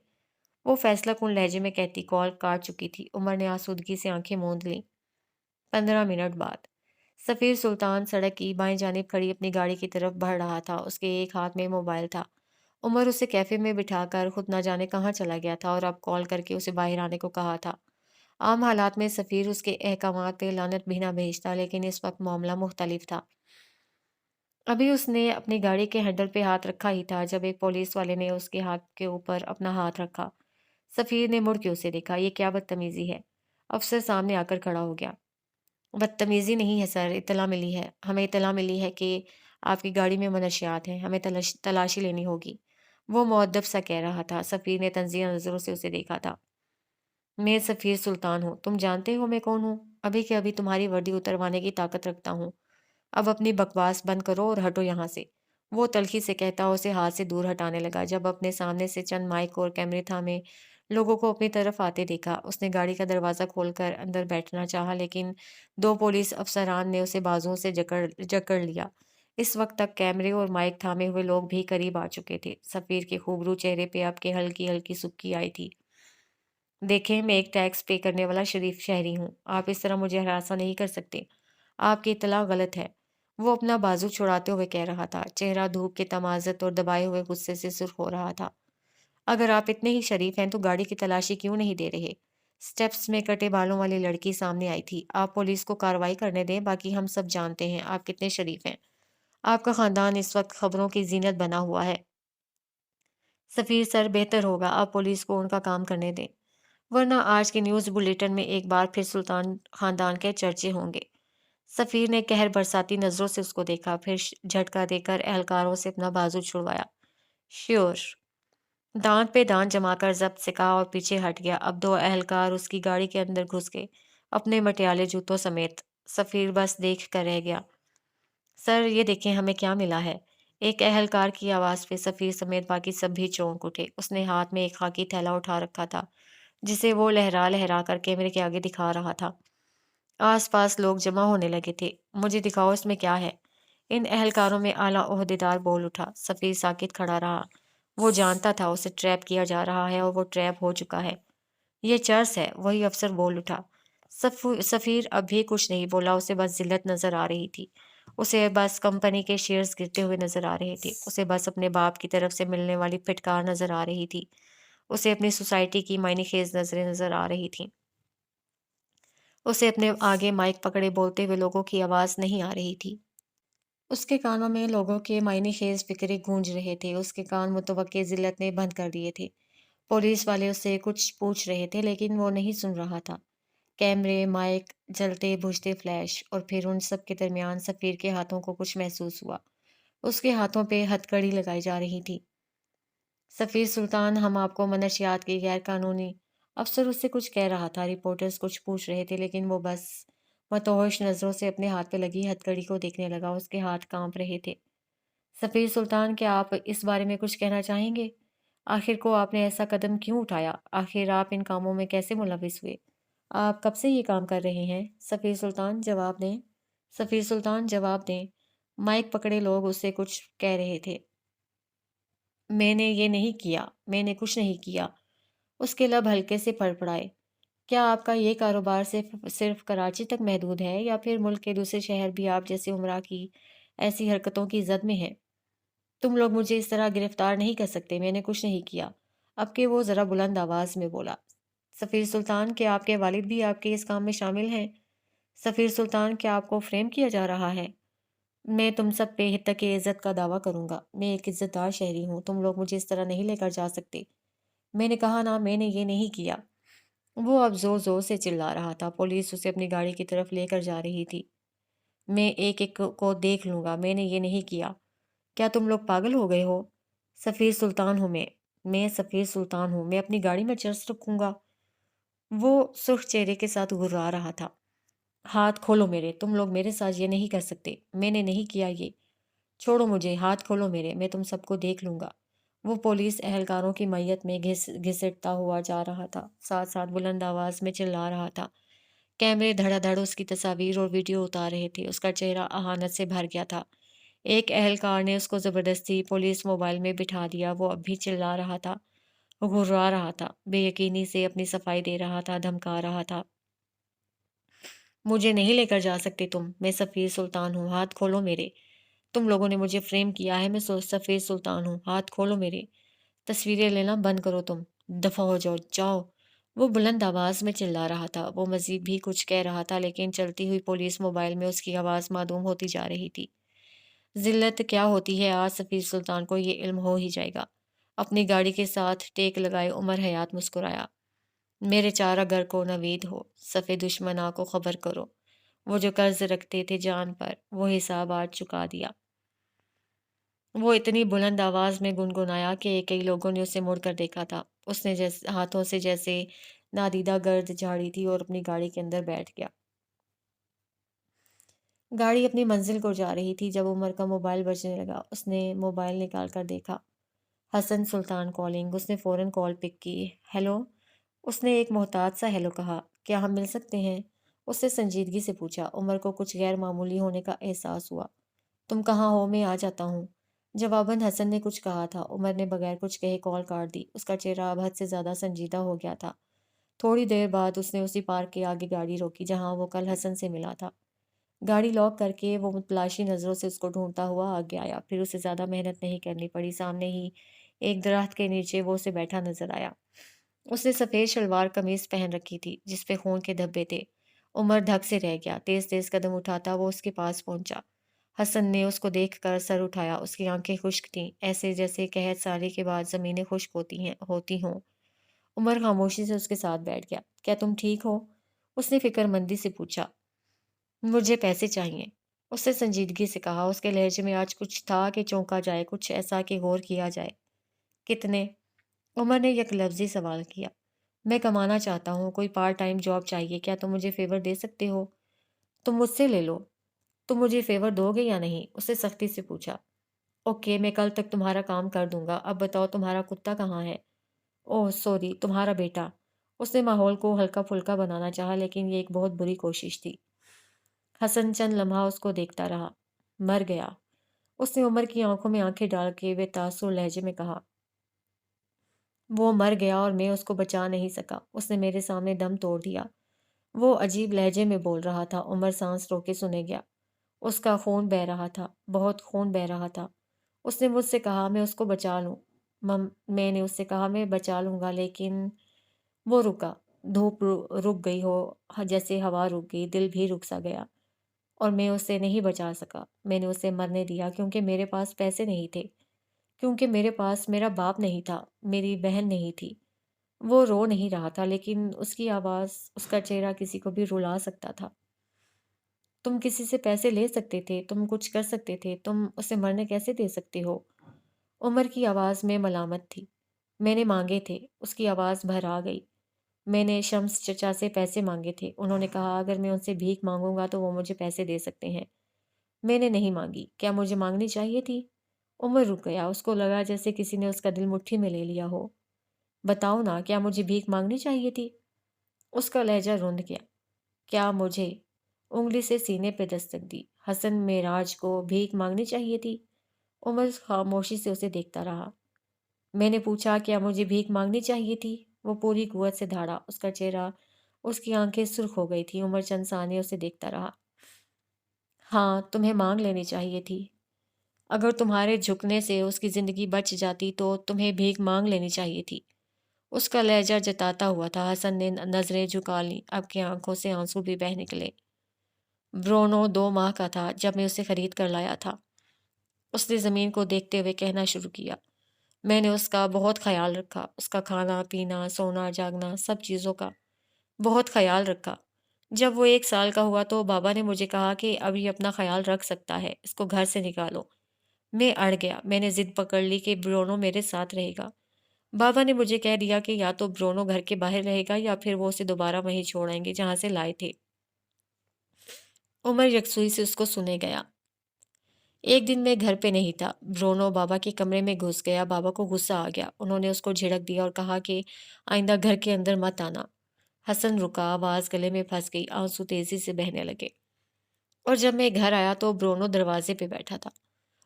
وہ فیصلہ کن لہجے میں کہتی کال کاٹ چکی تھی۔ عمر نے آسودگی سے آنکھیں موند لیں۔ 15 منٹ بعد سفیر سلطان سڑک کی بائیں جانب کھڑی اپنی گاڑی کی طرف بڑھ رہا تھا، اس کے ایک ہاتھ میں موبائل تھا۔ عمر اسے کیفے میں بٹھا کر خود نہ جانے کہاں چلا گیا تھا اور اب کال کر کے اسے باہر آنے کو کہا تھا۔ عام حالات میں سفیر اس کے احکامات پہ لعنت بھی نہ بھیجتا، لیکن اس وقت معاملہ مختلف تھا۔ ابھی اس نے اپنی گاڑی کے ہینڈل پہ ہاتھ رکھا ہی تھا جب ایک پولیس والے نے اس کے ہاتھ کے اوپر اپنا ہاتھ رکھا۔ سفیر نے مڑ کے اسے دیکھا۔ یہ کیا بدتمیزی ہے؟ افسر سامنے آ کر کھڑا ہو گیا۔ بدتمیزی نہیں ہے سر، اطلاع ملی ہے، ہمیں اطلاع ملی ہے کہ آپ کی گاڑی میں منشیات ہیں، ہمیں تلاشی لینی ہوگی۔ وہ مؤدب سا کہہ رہا تھا۔ سفیر نے طنزیہ نظروں سے اسے دیکھا تھا۔ میں سفیر سلطان ہوں، تم جانتے ہو میں کون ہوں؟ ابھی کے ابھی تمہاری وردی اتروانے کی طاقت رکھتا ہوں۔ اب اپنی بکواس بند کرو اور ہٹو یہاں سے۔ وہ تلخی سے کہتا اسے ہاتھ سے دور ہٹانے لگا۔ جب اپنے سامنے سے چند مائک اور کیمرے تھامے لوگوں کو اپنی طرف آتے دیکھا، اس نے گاڑی کا دروازہ کھول کر اندر بیٹھنا چاہا، لیکن 2 پولیس افسران نے اسے بازوؤں سے جکڑ لیا۔ اس وقت تک کیمرے اور مائک تھامے ہوئے لوگ بھی قریب آ چکے تھے۔ سفیر کے خوبرو چہرے پہ اب کے ہلکی ہلکی سبکی آئی تھی۔ دیکھیں، میں ایک ٹیکس پے کرنے والا شریف شہری ہوں، آپ اس طرح مجھے ہراساں نہیں کر سکتے، آپ کی اطلاع غلط ہے۔ وہ اپنا بازو چھڑاتے ہوئے کہہ رہا تھا، چہرہ دھوپ کے تمازت اور دبائے ہوئے غصے سے سرخ ہو رہا تھا۔ اگر آپ اتنے ہی شریف ہیں تو گاڑی کی تلاشی کیوں نہیں دے رہے؟ سٹیپس میں کٹے بالوں والی لڑکی سامنے آئی تھی۔ آپ پولیس کو کارروائی کرنے دیں، باقی ہم سب جانتے ہیں آپ کتنے شریف ہیں۔ آپ کا خاندان اس وقت خبروں کی زینت بنا ہوا ہے۔ سفیر سر، بہتر ہوگا آپ پولیس کو ان کا کام کرنے دیں، ورنہ آج کے نیوز بلیٹن میں ایک بار پھر سلطان خاندان کے چرچے ہوں گے۔ سفیر نے قہر برساتی نظروں سے اس کو دیکھا، پھر جھٹکا دے کر اہلکاروں سے اپنا بازو چھڑوایا۔ شیور۔ دانت پہ دانت جما کر ضبط سے کہا اور پیچھے ہٹ گیا۔ اب 2 اہلکار اس کی گاڑی کے اندر گھس گئے۔ اپنے مٹیالے جوتوں سمیت۔ سفیر بس دیکھ کر رہ گیا۔ سر یہ دیکھیں ہمیں کیا ملا ہے۔ ایک اہلکار کی آواز پہ سفیر سمیت باقی سب بھی چونک اٹھے۔ اس نے ہاتھ میں ایک خاکی تھیلا اٹھا رکھا تھا جسے وہ لہرا لہرا کر کیمرے کے آگے دکھا رہا تھا۔ آس پاس لوگ جمع ہونے لگے تھے۔ مجھے دکھاؤ اس میں کیا ہے؟ ان اہلکاروں میں اعلیٰ عہدیدار بول اٹھا۔ سفیر ساکت کھڑا رہا۔ وہ جانتا تھا اسے ٹریپ کیا جا رہا ہے اور وہ ٹریپ ہو چکا ہے۔ یہ چرس ہے، وہی افسر بول اٹھا۔ سفیر اب بھی کچھ نہیں بولا، اسے بس ذلت نظر آ رہی تھی۔ اسے بس کمپنی کے شیئرز گرتے ہوئے نظر آ رہے تھے۔ اسے بس اپنے باپ کی طرف سے ملنے والی پھٹکار نظر آ رہی تھی۔ اسے اپنی سوسائٹی کی معنی خیز نظریں نظر آ رہی تھیں۔ اسے اپنے آگے مائک پکڑے بولتے ہوئے لوگوں کی آواز نہیں آ رہی تھی۔ اس کے کانوں میں لوگوں کے معنی خیز فکرے گونج رہے تھے۔ اس کے کان متوقع ذلت نے بند کر دیے تھے۔ پولیس والے اس سے کچھ پوچھ رہے تھے لیکن وہ نہیں سن رہا تھا۔ کیمرے، مائک، جلتے بجھتے فلیش، اور پھر ان سب کے درمیان سفیر کے ہاتھوں کو کچھ محسوس ہوا۔ اس کے ہاتھوں پہ ہتھ کڑی لگائی جا رہی تھی۔ سفیر سلطان، ہم آپ کو منشیات کی غیر قانونی۔ افسر اس سے کچھ کہہ رہا تھا۔ رپورٹرز کچھ پوچھ رہے تھے لیکن وہ بس متوحش نظروں سے اپنے ہاتھ پہ لگی ہتھ کڑی کو دیکھنے لگا۔ اس کے ہاتھ کانپ رہے تھے۔ سفیر سلطان، کیا آپ اس بارے میں کچھ کہنا چاہیں گے؟ آخر کو آپ نے ایسا قدم کیوں اٹھایا؟ آخر آپ ان کاموں میں کیسے ملوث ہوئے؟ آپ کب سے یہ کام کر رہے ہیں؟ سفیر سلطان جواب دیں۔ سفیر سلطان جواب دیں۔ مائک پکڑے لوگ اس سے کچھ کہہ رہے تھے۔ میں نے یہ نہیں کیا، میں نے کچھ نہیں کیا۔ اس کے لب ہلکے سے پھڑپڑائے۔ کیا آپ کا یہ کاروبار صرف کراچی تک محدود ہے یا پھر ملک کے دوسرے شہر بھی آپ جیسے عمرہ کی ایسی حرکتوں کی زد میں ہیں؟ تم لوگ مجھے اس طرح گرفتار نہیں کر سکتے، میں نے کچھ نہیں کیا۔ اب کہ وہ ذرا بلند آواز میں بولا۔ سفیر سلطان، کیا آپ کے والد بھی آپ کے اس کام میں شامل ہیں؟ سفیر سلطان، کیا آپ کو فریم کیا جا رہا ہے؟ میں تم سب پہ تک عزت کا دعویٰ کروں گا۔ میں ایک عزت دار شہری ہوں، تم لوگ مجھے اس طرح نہیں لے کر جا سکتے۔ میں نے کہا نا، میں نے یہ نہیں کیا۔ وہ اب زور زور سے چلا رہا تھا۔ پولیس اسے اپنی گاڑی کی طرف لے کر جا رہی تھی۔ میں ایک ایک کو دیکھ لوں گا، میں نے یہ نہیں کیا۔ کیا تم لوگ پاگل ہو گئے ہو؟ سفیر سلطان ہوں میں سفیر سلطان ہوں، میں اپنی گاڑی میں چرس رکھوں گا؟ وہ سرخ چہرے کے ساتھ گھرا رہا تھا۔ ہاتھ کھولو میرے، تم لوگ میرے ساتھ یہ نہیں کر سکتے، میں نے نہیں کیا یہ۔ چھوڑو مجھے، ہاتھ کھولو میرے، میں تم سب کو دیکھ لوں گا۔ وہ پولیس اہلکاروں کی میت میں گھسٹتا ہوا جا رہا تھا، ساتھ ساتھ بلند آواز میں چلا رہا تھا۔ کیمرے دھڑا دھڑ اس کی تصاویر اور ویڈیو اتار رہے تھے۔ اس کا چہرہ اہانت سے بھر گیا تھا۔ ایک اہلکار نے اس کو زبردستی پولیس موبائل میں بٹھا دیا۔ وہ اب بھی چلا رہا تھا، گھرا رہا تھا، بے یقینی سے اپنی صفائی دے رہا تھا، دھمکا رہا تھا۔ مجھے نہیں لے کر جا سکتے تم، میں سفیر سلطان ہوں، ہاتھ کھولو میرے۔ تم لوگوں نے مجھے فریم کیا ہے، میں سفیر سلطان ہوں، ہاتھ کھولو میرے۔ تصویریں لینا بند کرو تم، دفع ہو جاؤ، جاؤ۔ وہ بلند آواز میں چلا رہا تھا۔ وہ مزید بھی کچھ کہہ رہا تھا لیکن چلتی ہوئی پولیس موبائل میں اس کی آواز معدوم ہوتی جا رہی تھی۔ ذلت کیا ہوتی ہے، آج سفیر سلطان کو یہ علم ہو ہی جائے گا۔ اپنی گاڑی کے ساتھ ٹیک لگائے عمر حیات مسکرایا۔ میرے چارہ گر کو نوید ہو، صفِ دشمناں کو خبر کرو۔ وہ جو قرض رکھتے تھے جان پر، وہ حساب آج چکا دیا۔ وہ اتنی بلند آواز میں گنگنایا کہ کئی لوگوں نے اسے مڑ کر دیکھا تھا۔ اس نے ہاتھوں سے جیسے نادیدہ گرد جھاڑی تھی اور اپنی گاڑی کے اندر بیٹھ گیا۔ گاڑی اپنی منزل کو جا رہی تھی جب عمر کا موبائل بجنے لگا۔ اس نے موبائل نکال کر دیکھا۔ حسن سلطان کالنگ۔ اس نے فوراً کال پک کی۔ ہیلو؟ اس نے ایک محتاط سا ہیلو کہا۔ کیا ہم مل سکتے ہیں؟ اس نے سنجیدگی سے پوچھا۔ عمر کو کچھ غیر معمولی ہونے کا احساس ہوا۔ تم کہاں ہو؟ میں آ جاتا ہوں۔ جواباً حسن نے کچھ کہا تھا۔ عمر نے بغیر کچھ کہے کال کاٹ دی۔ اس کا چہرہ اب حد سے زیادہ سنجیدہ ہو گیا تھا۔ تھوڑی دیر بعد اس نے اسی پارک کے آگے گاڑی روکی جہاں وہ کل حسن سے ملا تھا۔ گاڑی لاک کر کے وہ متلاشی نظروں سے اس کو ڈھونڈتا ہوا آگے آیا۔ پھر اسے زیادہ محنت نہیں کرنی پڑی۔ سامنے ہی ایک درخت کے نیچے وہ اسے بیٹھا نظر آیا۔ اس نے سفید شلوار قمیض پہن رکھی تھی جس پہ خون کے دھبے تھے۔ عمر دھک سے رہ گیا۔ تیز تیز قدم اٹھاتا وہ اس کے پاس پہنچا۔ حسن نے اس کو دیکھ کر سر اٹھایا۔ اس کی آنکھیں خشک تھیں، ایسے جیسے قحط سالی کے بعد زمینیں خشک ہوتی ہوں۔ عمر خاموشی سے اس کے ساتھ بیٹھ گیا۔ کیا تم ٹھیک ہو؟ اس نے فکر مندی سے پوچھا۔ مجھے پیسے چاہیے، اس نے سنجیدگی سے کہا۔ اس کے لہجے میں آج کچھ تھا کہ چونکا جائے، کچھ ایسا کہ غور کیا جائے۔ کتنے؟ عمر نے یک لفظی سوال کیا۔ میں کمانا چاہتا ہوں، کوئی پارٹ ٹائم جاب چاہیے، کیا تم مجھے فیور دے سکتے ہو؟ تم مجھ سے لے لو، تم مجھے فیور دو گے یا نہیں؟ اسے سختی سے پوچھا۔ اوکے، میں کل تک تمہارا کام کر دوں گا، اب بتاؤ تمہارا کتا کہاں ہے؟ اوہ سوری، تمہارا بیٹا۔ اس نے ماحول کو ہلکا پھلکا بنانا چاہا لیکن یہ ایک بہت بری کوشش تھی۔ حسن چند لمحہ اس کو دیکھتا رہا۔ مر گیا، اس نے عمر کی آنکھوں میں آنکھیں ڈال کے بے تاثر لہجے میں کہا۔ وہ مر گیا اور میں اس کو بچا نہیں سکا، اس نے میرے سامنے دم توڑ دیا۔ وہ عجیب لہجے میں بول رہا تھا۔ عمر سانس روکے سنے گیا۔ اس کا خون بہہ رہا تھا، بہت خون بہہ رہا تھا۔ اس نے مجھ سے کہا میں اس کو بچا لوں۔ میں نے اس سے کہا میں بچا لوں گا لیکن… وہ رکا، دھوپ رک گئی ہو جیسے ہوا رک گئی، دل بھی رک سا گیا، اور میں اسے نہیں بچا سکا۔ میں نے اسے مرنے دیا کیونکہ میرے پاس پیسے نہیں تھے، کیونکہ میرے پاس میرا باپ نہیں تھا، میری بہن نہیں تھی۔ وہ رو نہیں رہا تھا لیکن اس کی آواز، اس کا چہرہ کسی کو بھی رلا سکتا تھا۔ تم کسی سے پیسے لے سکتے تھے، تم کچھ کر سکتے تھے، تم اسے مرنے کیسے دے سکتے ہو؟ عمر کی آواز میں ملامت تھی۔ میں نے مانگے تھے، اس کی آواز بھر آ گئی۔ میں نے شمس چچا سے پیسے مانگے تھے، انہوں نے کہا اگر میں ان سے بھیک مانگوں گا تو وہ مجھے پیسے دے سکتے ہیں۔ میں نے نہیں مانگی، کیا مجھے مانگنی چاہیے تھی؟ عمر رک گیا، اس کو لگا جیسے کسی نے اس کا دل مٹھی میں لے لیا ہو۔ بتاؤ نا، کیا مجھے بھیک مانگنی چاہیے تھی؟ اس کا لہجہ رند گیا۔ کیا مجھے؟ انگلی سے سینے پہ دستک دی۔ حسن معراج کو بھیک مانگنی چاہیے تھی؟ عمر خاموشی سے اسے دیکھتا رہا۔ میں نے پوچھا کیا مجھے بھیک مانگنی چاہیے تھی؟ وہ پوری قوت سے دھاڑا، اس کا چہرہ، اس کی آنکھیں سرخ ہو گئی تھی۔ عمر چند ثانیے اسے دیکھتا رہا۔ ہاں، تمہیں مانگ لینی چاہیے تھی۔ اگر تمہارے جھکنے سے اس کی زندگی بچ جاتی تو تمہیں بھیک مانگ لینی چاہیے تھی۔ اس کا لہجہ جتاتا ہوا تھا۔ حسن نے نظریں جھکا لیں، اب کی آنکھوں سے آنسو بھی بہہ نکلے۔ برونو 2 ماہ کا تھا جب میں اسے خرید کر لایا تھا۔ اس نے زمین کو دیکھتے ہوئے کہنا شروع کیا۔ میں نے اس کا بہت خیال رکھا، اس کا کھانا پینا، سونا جاگنا، سب چیزوں کا بہت خیال رکھا۔ جب وہ 1 سال کا ہوا تو بابا نے مجھے کہا کہ اب یہ اپنا خیال رکھ سکتا ہے، اس کو گھر سے نکالو۔ میں اڑ گیا، میں نے ضد پکڑ لی کہ برونو میرے ساتھ رہے گا۔ بابا نے مجھے کہہ دیا کہ یا تو برونو گھر کے باہر رہے گا یا پھر وہ اسے دوبارہ وہیں چھوڑیں گے جہاں سے لائے تھے۔ عمر یکسوئی سے اس کو سنے گیا۔ ایک دن میں گھر پہ نہیں تھا، برونو بابا کے کمرے میں گھس گیا۔ بابا کو غصہ آ گیا، انہوں نے اس کو جھڑک دیا اور کہا کہ آئندہ گھر کے اندر مت آنا۔ حسن رکا، آواز گلے میں پھنس گئی، آنسو تیزی سے بہنے لگے۔ اور جب میں گھر آیا تو برونو دروازے پہ بیٹھا تھا۔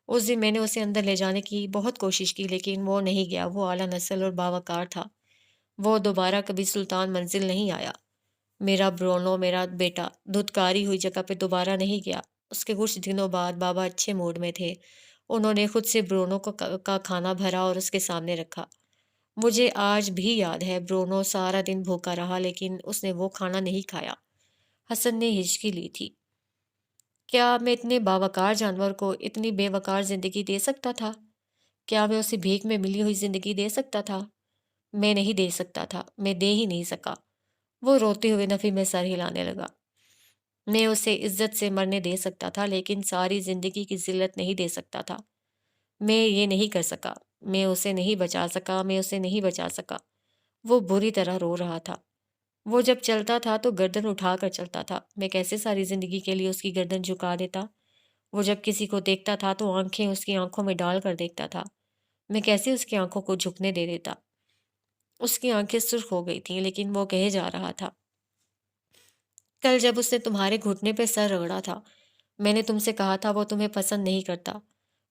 اس دن میں نے اسے اندر لے جانے کی بہت کوشش کی لیکن وہ نہیں گیا۔ وہ اعلیٰ نسل اور باوقار تھا، وہ دوبارہ کبھی سلطان منزل نہیں آیا۔ میرا برونو، میرا بیٹا، دھتکاری ہوئی جگہ پہ دوبارہ نہیں گیا۔ اس کے کچھ دنوں بعد بابا اچھے موڈ میں تھے، انہوں نے خود سے برونو کا کھانا بھرا اور اس کے سامنے رکھا۔ مجھے آج بھی یاد ہے برونو سارا دن بھوکا رہا لیکن اس نے وہ کھانا نہیں کھایا۔ حسن نے ہچکی لی تھی۔ کیا میں اتنے باوقار جانور کو اتنی بے وقار زندگی دے سکتا تھا؟ کیا میں اسے بھیک میں ملی ہوئی زندگی دے سکتا تھا؟ میں نہیں دے سکتا تھا، میں دے ہی نہیں سکا۔ وہ روتے ہوئے نفی میں سر ہلانے لگا۔ میں اسے عزت سے مرنے دے سکتا تھا لیکن ساری زندگی کی ذلت نہیں دے سکتا تھا۔ میں یہ نہیں کر سکا، میں اسے نہیں بچا سکا، میں اسے نہیں بچا سکا۔ وہ بری طرح رو رہا تھا۔ وہ جب چلتا تھا تو گردن اٹھا کر چلتا تھا، میں کیسے ساری زندگی کے لیے اس کی گردن جھکا دیتا؟ وہ جب کسی کو دیکھتا تھا تو آنکھیں اس کی آنکھوں میں ڈال کر دیکھتا تھا، میں کیسے اس کی آنکھوں کو جھکنے دے دیتا؟ اس کی آنکھیں سرخ ہو گئی تھیں لیکن وہ کہے جا رہا تھا۔ کل جب اس نے تمہارے گھٹنے پہ سر رگڑا تھا، میں نے تم سے کہا تھا وہ تمہیں پسند نہیں کرتا۔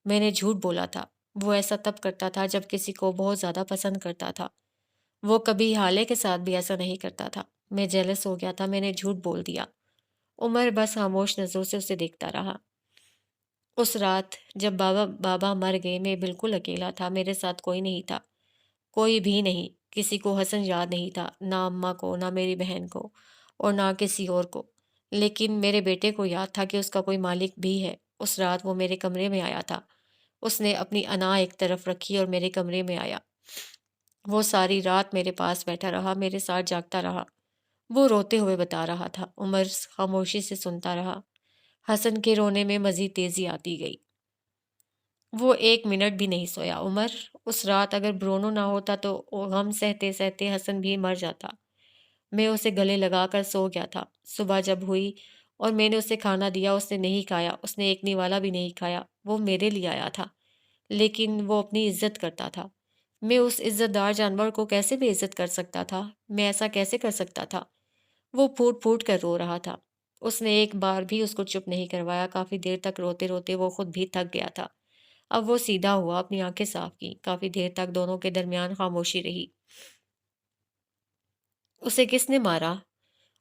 میں نے جھوٹ بولا تھا۔ وہ ایسا تب کرتا تھا جب کسی کو بہت زیادہ پسند کرتا تھا۔ وہ کبھی حالے کے ساتھ بھی ایسا نہیں کرتا تھا۔ میں جیلس ہو گیا تھا، میں نے جھوٹ بول دیا۔ عمر بس خاموش نظروں سے اسے دیکھتا رہا۔ اس رات جب بابا مر گئے میں بالکل اکیلا تھا، میرے ساتھ کوئی نہیں تھا، کوئی بھی نہیں۔ کسی کو حسن یاد نہیں تھا، نہ اماں کو، نہ میری بہن کو، اور نہ کسی اور کو، لیکن میرے بیٹے کو یاد تھا کہ اس کا کوئی مالک بھی ہے۔ اس رات وہ میرے کمرے میں آیا تھا، اس نے اپنی انا ایک طرف رکھی اور میرے کمرے میں آیا۔ وہ ساری رات میرے پاس بیٹھا رہا، میرے ساتھ جاگتا رہا۔ وہ روتے ہوئے بتا رہا تھا۔ عمر خاموشی سے سنتا رہا۔ حسن کے رونے میں مزید تیزی آتی گئی۔ وہ 1 منٹ بھی نہیں سویا۔ عمر، اس رات اگر برونو نہ ہوتا تو غم سہتے سہتے حسن بھی مر جاتا۔ میں اسے گلے لگا کر سو گیا تھا۔ صبح جب ہوئی اور میں نے اسے کھانا دیا، اس نے نہیں کھایا، اس نے ایک نوالا بھی نہیں کھایا۔ وہ میرے لیے آیا تھا، لیکن وہ اپنی عزت کرتا تھا۔ میں اس عزت دار جانور کو کیسے بے عزت کر سکتا تھا؟ میں ایسا کیسے کر سکتا تھا؟ وہ پھوٹ پھوٹ کر رو رہا تھا۔ اس نے ایک بار بھی اس کو چپ نہیں کروایا۔ کافی دیر تک روتے روتے وہ خود بھی تھک گیا تھا۔ اب وہ سیدھا ہوا، اپنی آنکھیں صاف کی۔ کافی دیر تک دونوں کے درمیان خاموشی رہی۔ اسے کس نے مارا؟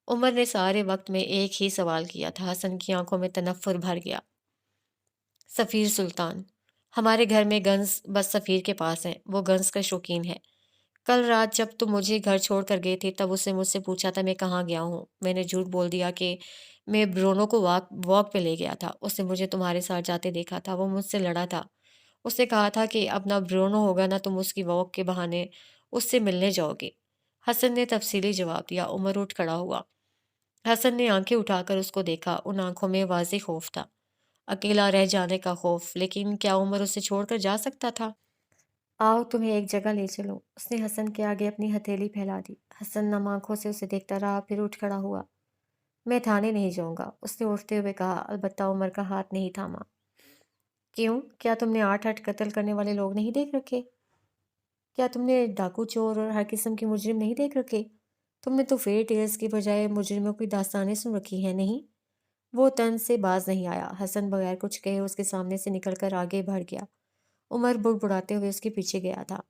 عمر نے سارے وقت میں ایک ہی سوال کیا تھا۔ حسن کی آنکھوں میں تنفر بھر گیا۔ سفیر سلطان، ہمارے گھر میں گنز بس سفیر کے پاس ہیں۔ وہ گنز کا شوقین ہے۔ کل رات جب تم مجھے گھر چھوڑ کر گئے تھے، تب اس نے مجھ سے پوچھا تھا میں کہاں گیا ہوں۔ میں نے جھوٹ بول دیا کہ میں برونو کو واک پہ لے گیا تھا۔ اس نے مجھے تمہارے ساتھ جاتے دیکھا تھا۔ وہ مجھ سے لڑا تھا۔ اس نے کہا تھا کہ اب نہ برونو ہوگا نہ تم اس کی واک کے بہانے اس سے ملنے جاؤ گے۔ حسن نے تفصیلی جواب دیا۔ عمر اٹھ کھڑا ہوا۔ حسن نے آنکھیں اٹھا کر اس کو دیکھا۔ ان آنکھوں میں واضح خوف تھا، اکیلا رہ جانے کا خوف۔ لیکن کیا عمر اسے چھوڑ کر جا سکتا تھا؟ آؤ تمہیں ایک جگہ لے چلو۔ اس نے حسن کے آگے اپنی ہتھیلی پھیلا دی۔ حسن نم آنکھوں سے اسے دیکھتا رہا، پھر اٹھ کھڑا ہوا۔ میں تھانے نہیں جاؤں گا، اس نے اٹھتے ہوئے کہا، البتہ عمر کا ہاتھ نہیں تھاما۔ کیوں؟ کیا تم نے 8 قتل کرنے والے لوگ نہیں دیکھ رکھے؟ کیا تم نے ڈاکو، چور اور ہر قسم کے مجرم نہیں دیکھ رکھے؟ تم نے تو فیئر ٹیلز کی بجائے مجرموں کی داستانیں سن رکھی ہیں، نہیں؟ وہ طنز سے باز نہیں آیا۔ حسن بغیر کچھ کہے اس کے سامنے سے نکل کر آگے بڑھ گیا۔ عمر بڑبڑاتے ہوئے اس کے پیچھے گیا تھا۔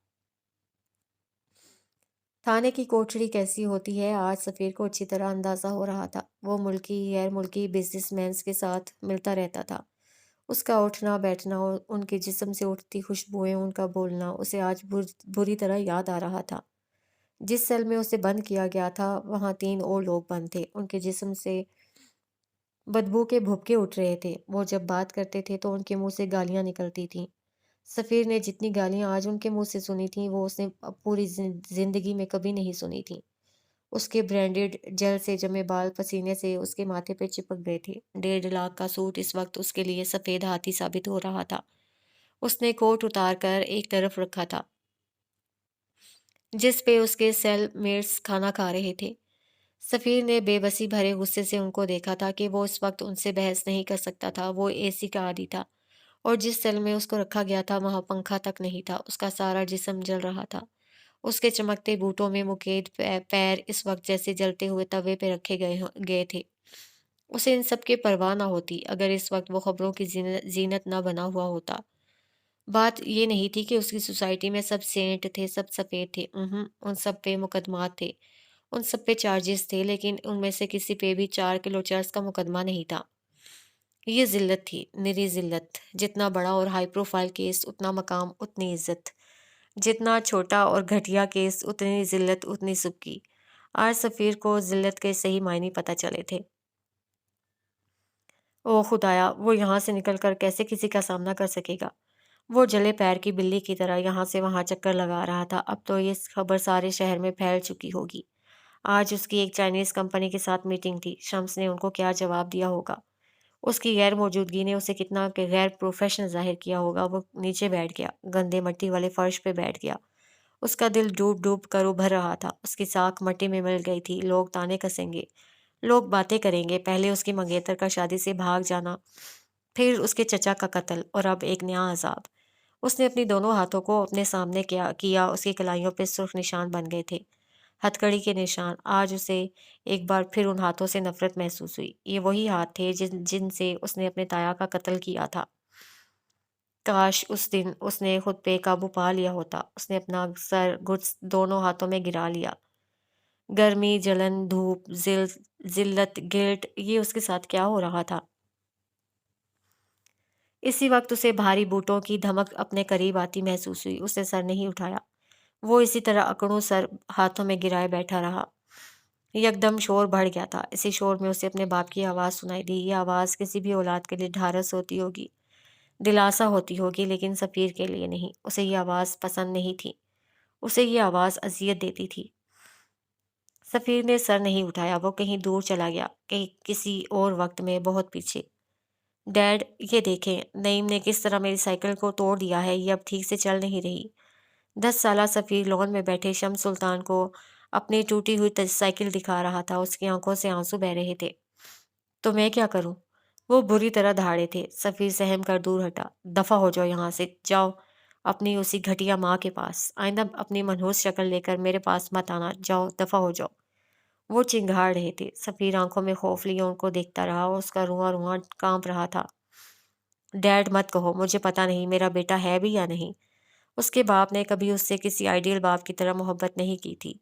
تھانے کی کوٹڑی کیسی ہوتی ہے، آج سفیر کو اچھی طرح اندازہ ہو رہا تھا۔ وہ ملکی غیر ملکی بزنس مینز کے ساتھ ملتا رہتا تھا۔ اس کا اٹھنا بیٹھنا، ان کے جسم سے اٹھتی خوشبوئیں، ان کا بولنا اسے آج بری طرح یاد آ رہا تھا۔ جس سیل میں اسے بند کیا گیا تھا وہاں 3 اور لوگ بند تھے۔ ان کے جسم سے بدبو کے بھبکے اٹھ رہے تھے۔ وہ جب بات کرتے تھے تو ان کے منہ سے گالیاں نکلتی تھیں۔ سفیر نے جتنی گالیاں آج ان کے منہ سے سنی تھیں وہ اس نے پوری زندگی میں کبھی نہیں سنی تھیں۔ اس کے برینڈڈ جل سے جمے بال پسینے سے اس کے ماتھے پہ چپک گئے تھے۔ 1.5 لاکھ کا سوٹ اس وقت اس کے لیے سفید ہاتھی ثابت ہو رہا تھا۔ اس نے کوٹ اتار کر ایک طرف رکھا تھا جس پہ اس کے سیل میٹس کھانا کھا رہے تھے۔ سفیر نے بے بسی بھرے غصے سے ان کو دیکھا تھا کہ وہ اس وقت ان سے بحث نہیں کر سکتا تھا۔ وہ اے سی کا عادی تھا اور جس سیل میں اس کو رکھا گیا تھا وہاں پنکھا تک نہیں تھا۔ اس کا سارا جسم جل رہا تھا۔ اس کے چمکتے بوٹوں میں مقید پیر اس وقت جیسے جلتے ہوئے توے پہ رکھے گئے تھے۔ اسے ان سب کی پرواہ نہ ہوتی اگر اس وقت وہ خبروں کی زینت نہ بنا ہوا ہوتا۔ بات یہ نہیں تھی کہ اس کی سوسائٹی میں سب سینٹ تھے، سب سفید تھے۔ ان سب پہ مقدمات تھے، ان سب پہ چارجز تھے، لیکن ان میں سے کسی پہ بھی 4 کلو چرس کا مقدمہ نہیں تھا۔ یہ ذلت تھی، نری ذلت۔ جتنا بڑا اور ہائی پروفائل کیس اتنا مقام اتنی عزت، جتنا چھوٹا اور گھٹیا کیس اتنی ذلت اتنی سبکی۔ آج سفیر کو ذلت کے صحیح معنی پتہ چلے تھے۔ او خدایا، وہ یہاں سے نکل کر کیسے کسی کا سامنا کر سکے گا؟ وہ جلے پیر کی بلی کی طرح یہاں سے وہاں چکر لگا رہا تھا۔ اب تو یہ خبر سارے شہر میں پھیل چکی ہوگی۔ آج اس کی ایک چائنیز کمپنی کے ساتھ میٹنگ تھی۔ شمس نے ان کو کیا جواب دیا ہوگا؟ اس کی غیر موجودگی نے اسے کتنا کہ غیر پروفیشنل ظاہر کیا ہوگا۔ وہ نیچے بیٹھ گیا، گندے مٹی والے فرش پہ بیٹھ گیا۔ اس کا دل ڈوب ڈوب کر ابھر رہا تھا۔ اس کی ساکھ مٹی میں مل گئی تھی۔ لوگ تانے کسیں گے، لوگ باتیں کریں گے۔ پہلے اس کی منگیتر کا شادی سے بھاگ جانا، پھر اس کے چچا کا قتل، اور اب ایک نیا عذاب۔ اس نے اپنی دونوں ہاتھوں کو اپنے سامنے کیا۔ اس کی کلائیوں پہ سرخ نشان بن گئے تھے، ہتھ کڑی کے نشان۔ آج اسے ایک بار پھر ان ہاتھوں سے نفرت محسوس ہوئی۔ یہ وہی ہاتھ تھے جن سے اس نے اپنے تایا کا قتل کیا تھا۔ کاش اس دن اس نے خود پہ قابو پا لیا ہوتا۔ اس نے اپنا سر گھٹس دونوں ہاتھوں میں گرا لیا۔ گرمی، جلن، دھوپ، ذلت، گلٹ، یہ اس کے ساتھ کیا ہو رہا تھا؟ اسی وقت اسے بھاری بوٹوں کی دھمک اپنے قریب آتی محسوس ہوئی۔ اس نے سر نہیں اٹھایا۔ وہ اسی طرح اکڑوں سر ہاتھوں میں گرائے بیٹھا رہا۔ یکدم شور بڑھ گیا تھا۔ اسی شور میں اسے اپنے باپ کی آواز سنائی دی۔ یہ آواز کسی بھی اولاد کے لیے ڈھارس ہوتی ہوگی، دلاسا ہوتی ہوگی، لیکن سفیر کے لیے نہیں۔ اسے یہ آواز پسند نہیں تھی، اسے یہ آواز اذیت دیتی تھی۔ سفیر نے سر نہیں اٹھایا۔ وہ کہیں دور چلا گیا، کہیں کسی اور وقت میں، بہت پیچھے۔ ڈیڈ، یہ دیکھیں نعیم نے کس طرح میری سائیکل کو توڑ دیا ہے، یہ اب ٹھیک سے چل نہیں رہی۔ 10 سالہ سفیر لون میں بیٹھے شمس سلطان کو اپنی ٹوٹی ہوئی سائیکل دکھا رہا تھا، اس کی آنکھوں سے آنسو بہہ رہے تھے۔ تو میں کیا کروں؟ وہ بری طرح دھاڑے تھے۔ سفیر سہم کر دور ہٹا۔ دفع ہو جاؤ یہاں سے، جاؤ اپنی اسی گھٹیا ماں کے پاس، آئندہ اپنی منحوس شکل لے کر میرے پاس مت آنا، جاؤ دفع ہو جاؤ۔ وہ چنگھاڑ رہے تھے۔ سفیر آنکھوں میں خوف لیے ان کو دیکھتا رہا اور اس کا رواں رواں کانپ رہا تھا۔ ڈیڈ مت کہو، مجھے پتا نہیں میرا بیٹا ہے بھی یا نہیں۔ اس کے باپ نے کبھی اس سے کسی آئیڈیل باپ کی طرح محبت نہیں کی تھی،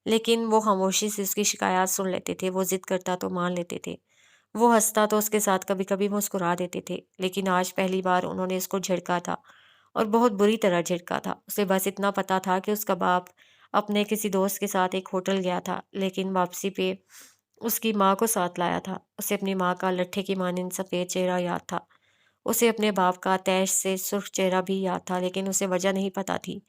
لیکن وہ خاموشی سے اس کی شکایات سن لیتے تھے، وہ ضد کرتا تو مان لیتے تھے، وہ ہنستا تو اس کے ساتھ کبھی کبھی مسکرا دیتے تھے، لیکن آج پہلی بار انہوں نے اس کو جھڑکا تھا اور بہت بری طرح جھڑکا تھا۔ اسے بس اتنا پتا تھا کہ اس کا باپ اپنے کسی دوست کے ساتھ ایک ہوٹل گیا تھا، لیکن واپسی پہ اس کی ماں کو ساتھ لایا تھا۔ اسے اپنی ماں کا لٹھے کی مانند سفید چہرہ یاد تھا، اسے اپنے باپ کا تیش سے سرخ چہرہ بھی یاد تھا، لیکن اسے وجہ نہیں پتا تھی۔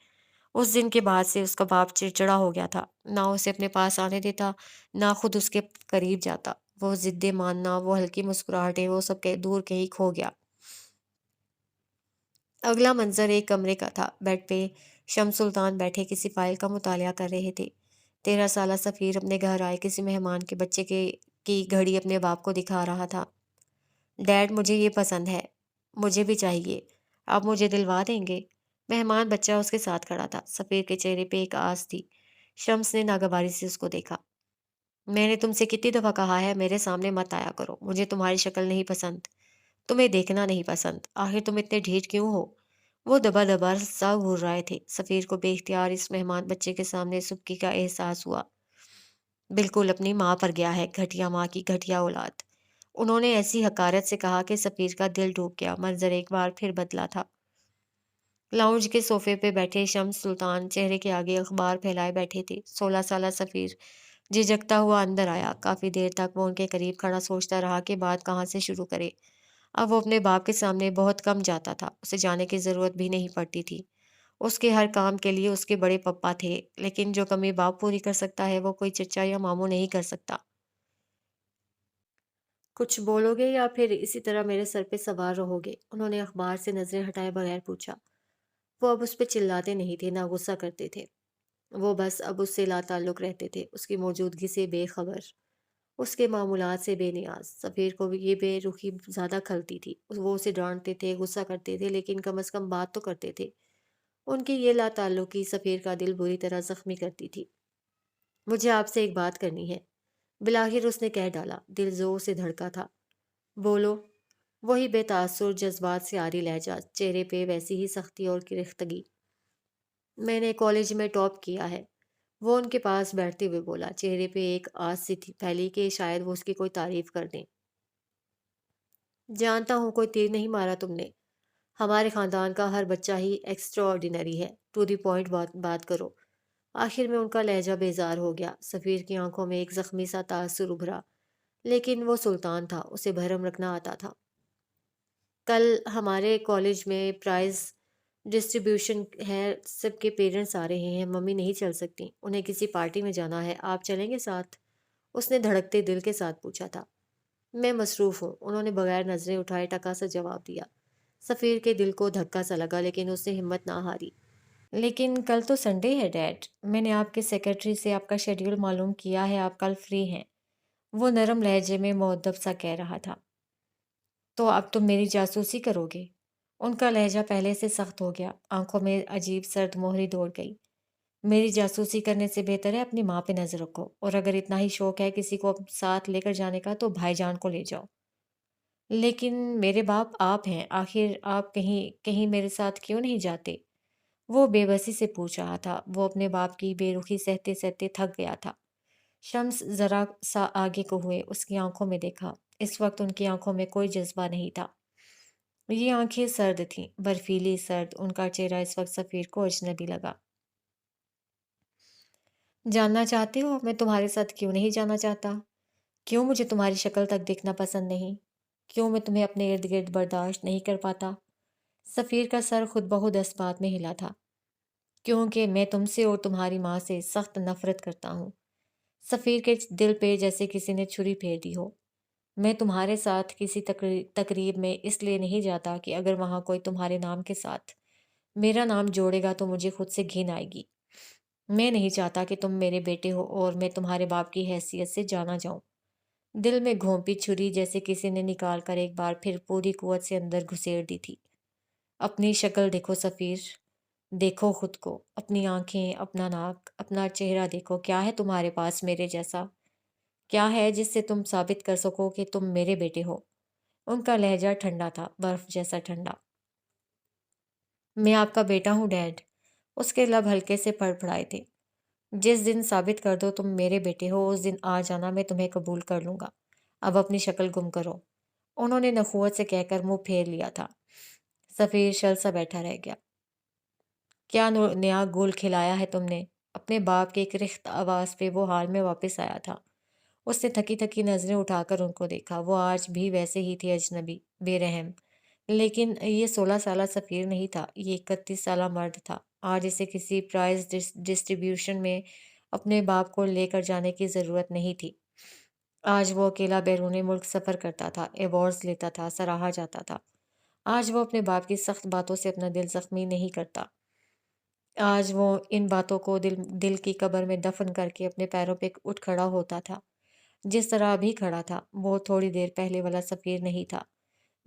اس دن کے بعد سے اس کا باپ چڑچڑا ہو گیا تھا، نہ اسے اپنے پاس آنے دیتا، نہ خود اس کے قریب جاتا۔ وہ ضدیں ماننا، وہ ہلکی مسکراہٹیں، وہ سب دور کہیں کھو گیا۔ اگلا منظر ایک کمرے کا تھا۔ بیڈ پہ شمس سلطان بیٹھے کسی فائل کا مطالعہ کر رہے تھے۔ 13 سالہ سفیر اپنے گھر آئے کسی مہمان کے بچے کی گھڑی اپنے باپ کو دکھا رہا تھا۔ ڈیڈ، مجھے یہ پسند ہے، مجھے بھی چاہیے، آپ مجھے دلوا دیں گے؟ مہمان بچہ اس کے ساتھ کھڑا تھا۔ سفیر کے چہرے پہ ایک آس تھی۔ شمس نے ناگواری سے اس کو دیکھا۔ میں نے تم سے کتنی دفعہ کہا ہے میرے سامنے مت آیا کرو، مجھے تمہاری شکل نہیں پسند، تمہیں دیکھنا نہیں پسند، آخر تم اتنے ڈھیٹ کیوں ہو؟ وہ دبا دبا سا گھور رہے تھے۔ سفیر کو بے اختیار اس مہمان بچے کے سامنے سبکی کا احساس ہوا۔ بالکل اپنی ماں پر گیا ہے، گھٹیا ماں کی گھٹیا اولاد۔ انہوں نے ایسی حقارت سے کہا کہ سفیر کا دل ڈوب گیا۔ منظر ایک بار پھر بدلا تھا۔ لاؤنج کے صوفے پہ بیٹھے شمس سلطان چہرے کے آگے اخبار پھیلائے بیٹھے تھے۔ 16 سالہ سفیر جھجکتا ہوا اندر آیا۔ کافی دیر تک وہ ان کے قریب کھڑا سوچتا رہا کہ بات کہاں سے شروع کرے۔ اب وہ اپنے باپ کے سامنے بہت کم جاتا تھا، اسے جانے کی ضرورت بھی نہیں پڑتی تھی۔ اس کے ہر کام کے لیے اس کے بڑے پپا تھے، لیکن جو کمی باپ پوری کر سکتا ہے وہ کوئی چچا یا ماموں نہیں کر سکتا۔ کچھ بولو گے یا پھر اسی طرح میرے سر پہ سوار رہو گے؟ انہوں نے اخبار سے نظریں ہٹائے بغیر پوچھا۔ وہ اب اس پہ چلاتے نہیں تھے، نہ غصہ کرتے تھے، وہ بس اب اس سے لا تعلق رہتے تھے، اس کی موجودگی سے بے خبر، اس کے معمولات سے بے نیاز۔ سفیر کو بھی یہ بے رخی زیادہ کھلتی تھی۔ وہ اسے ڈانٹتے تھے، غصہ کرتے تھے، لیکن کم از کم بات تو کرتے تھے۔ ان کی یہ لا تعلقی سفیر کا دل بری طرح زخمی کرتی تھی۔ مجھے آپ سے ایک بات کرنی ہے، بالآخر اس نے کہہ ڈالا۔ دل زور سے دھڑکا تھا۔ بولو۔ وہی بے تاثر جذبات سے آری لہجہ، چہرے پہ ویسی ہی سختی اور کرختگی۔ میں نے کالج میں ٹاپ کیا ہے، وہ ان کے پاس بیٹھتے ہوئے بولا، چہرے پہ ایک آس سی تھی پھیلی کہ شاید وہ اس کی کوئی تعریف کر دیں۔ جانتا ہوں کوئی تیر نہیں مارا تم نے، ہمارے خاندان کا ہر بچہ ہی ایکسٹرا آرڈینری ہے، ٹو دی پوائنٹ بات کرو۔ آخر میں ان کا لہجہ بیزار ہو گیا۔ سفیر کی آنکھوں میں ایک زخمی سا تاثر ابھرا، لیکن وہ سلطان تھا، اسے بھرم رکھنا آتا تھا۔ کل ہمارے کالج میں پرائز ڈسٹریبیوشن ہے، سب کے پیرنٹس آ رہے ہیں، ممی نہیں چل سکتی، انہیں کسی پارٹی میں جانا ہے، آپ چلیں گے ساتھ؟ اس نے دھڑکتے دل کے ساتھ پوچھا تھا۔ میں مصروف ہوں، انہوں نے بغیر نظریں اٹھائے ٹکا سا جواب دیا۔ سفیر کے دل کو دھکا سا لگا، لیکن اس نے ہمت نہ ہاری۔ لیکن کل تو سنڈے ہے ڈیڈ، میں نے آپ کے سیکرٹری سے آپ کا شیڈیول معلوم کیا ہے، آپ کل فری ہیں۔ وہ نرم لہجے میں مؤدب سا کہہ رہا تھا۔ تو اب تم میری جاسوسی کرو گے؟ ان کا لہجہ پہلے سے سخت ہو گیا، آنکھوں میں عجیب سرد مہری دوڑ گئی۔ میری جاسوسی کرنے سے بہتر ہے اپنی ماں پہ نظر رکھو، اور اگر اتنا ہی شوق ہے کسی کو ساتھ لے کر جانے کا تو بھائی جان کو لے جاؤ۔ لیکن میرے باپ آپ ہیں، آخر آپ کہیں کہیں میرے ساتھ کیوں نہیں جاتے؟ وہ بے بسی سے پوچھ رہا تھا۔ وہ اپنے باپ کی بے رخی سہتے سہتے تھک گیا تھا۔ شمس ذرا سا آگے کو ہوئے، اس کی آنکھوں میں دیکھا۔ اس وقت ان کی آنکھوں میں کوئی جذبہ نہیں تھا، یہ آنکھیں سرد تھیں، برفیلی سرد۔ ان کا چہرہ اس وقت سفیر کو اجنبی لگا۔ جاننا چاہتے ہو میں تمہارے ساتھ کیوں نہیں جانا چاہتا؟ کیوں مجھے تمہاری شکل تک دیکھنا پسند نہیں؟ کیوں میں تمہیں اپنے ارد گرد برداشت نہیں کر پاتا؟ سفیر کا سر خود بخود اس بات میں ہلا تھا۔ کیونکہ میں تم سے اور تمہاری ماں سے سخت نفرت کرتا ہوں۔ سفیر کے دل پہ جیسے کسی نے چھری پھیر دی ہو۔ میں تمہارے ساتھ کسی تقریب میں اس لیے نہیں جاتا کہ اگر وہاں کوئی تمہارے نام کے ساتھ میرا نام جوڑے گا تو مجھے خود سے گھن آئے گی۔ میں نہیں چاہتا کہ تم میرے بیٹے ہو اور میں تمہارے باپ کی حیثیت سے جانا جاؤں۔ دل میں گھونپی چھری جیسے کسی نے نکال کر ایک بار پھر پوری قوت سے اندر گھسیڑ دی تھی۔ اپنی شکل دیکھو سفیر، دیکھو خود کو، اپنی آنکھیں، اپنا ناک، اپنا چہرہ دیکھو، کیا ہے تمہارے پاس میرے جیسا؟ کیا ہے جس سے تم ثابت کر سکو کہ تم میرے بیٹے ہو؟ ان کا لہجہ ٹھنڈا تھا، برف جیسا ٹھنڈا۔ میں آپ کا بیٹا ہوں ڈیڈ۔ اس کے لب ہلکے سے پھڑپھڑائے تھے۔ جس دن ثابت کر دو تم میرے بیٹے ہو اس دن آ جانا، میں تمہیں قبول کر لوں گا۔ اب اپنی شکل گم کرو۔ انہوں نے نخوت سے کہہ کر منہ پھیر لیا تھا۔ سفیر شل سا بیٹھا رہ گیا۔ کیا نیا گول کھلایا ہے تم نے؟ اپنے باپ کے ایک رخت آواز پہ وہ حال میں واپس آیا تھا۔ اس نے تھکی تھکی نظریں اٹھا کر ان کو دیکھا۔ وہ آج بھی ویسے ہی تھے، اجنبی، بے رحم۔ لیکن یہ 16 سالہ سفیر نہیں تھا، یہ 31 سالہ مرد تھا۔ آج اسے کسی پرائز ڈسٹریبیوشن میں اپنے باپ کو لے کر جانے کی ضرورت نہیں تھی۔ آج وہ اکیلا بیرون ملک سفر کرتا تھا، ایوارڈز لیتا تھا، سراہا جاتا تھا۔ آج وہ اپنے باپ کی سخت باتوں سے اپنا دل زخمی نہیں کرتا۔ آج وہ ان باتوں کو دل کی قبر میں دفن کر کے اپنے پیروں پہ اٹھ کھڑا ہوتا تھا، جس طرح ابھی کھڑا تھا۔ وہ تھوڑی دیر پہلے والا سفیر نہیں تھا،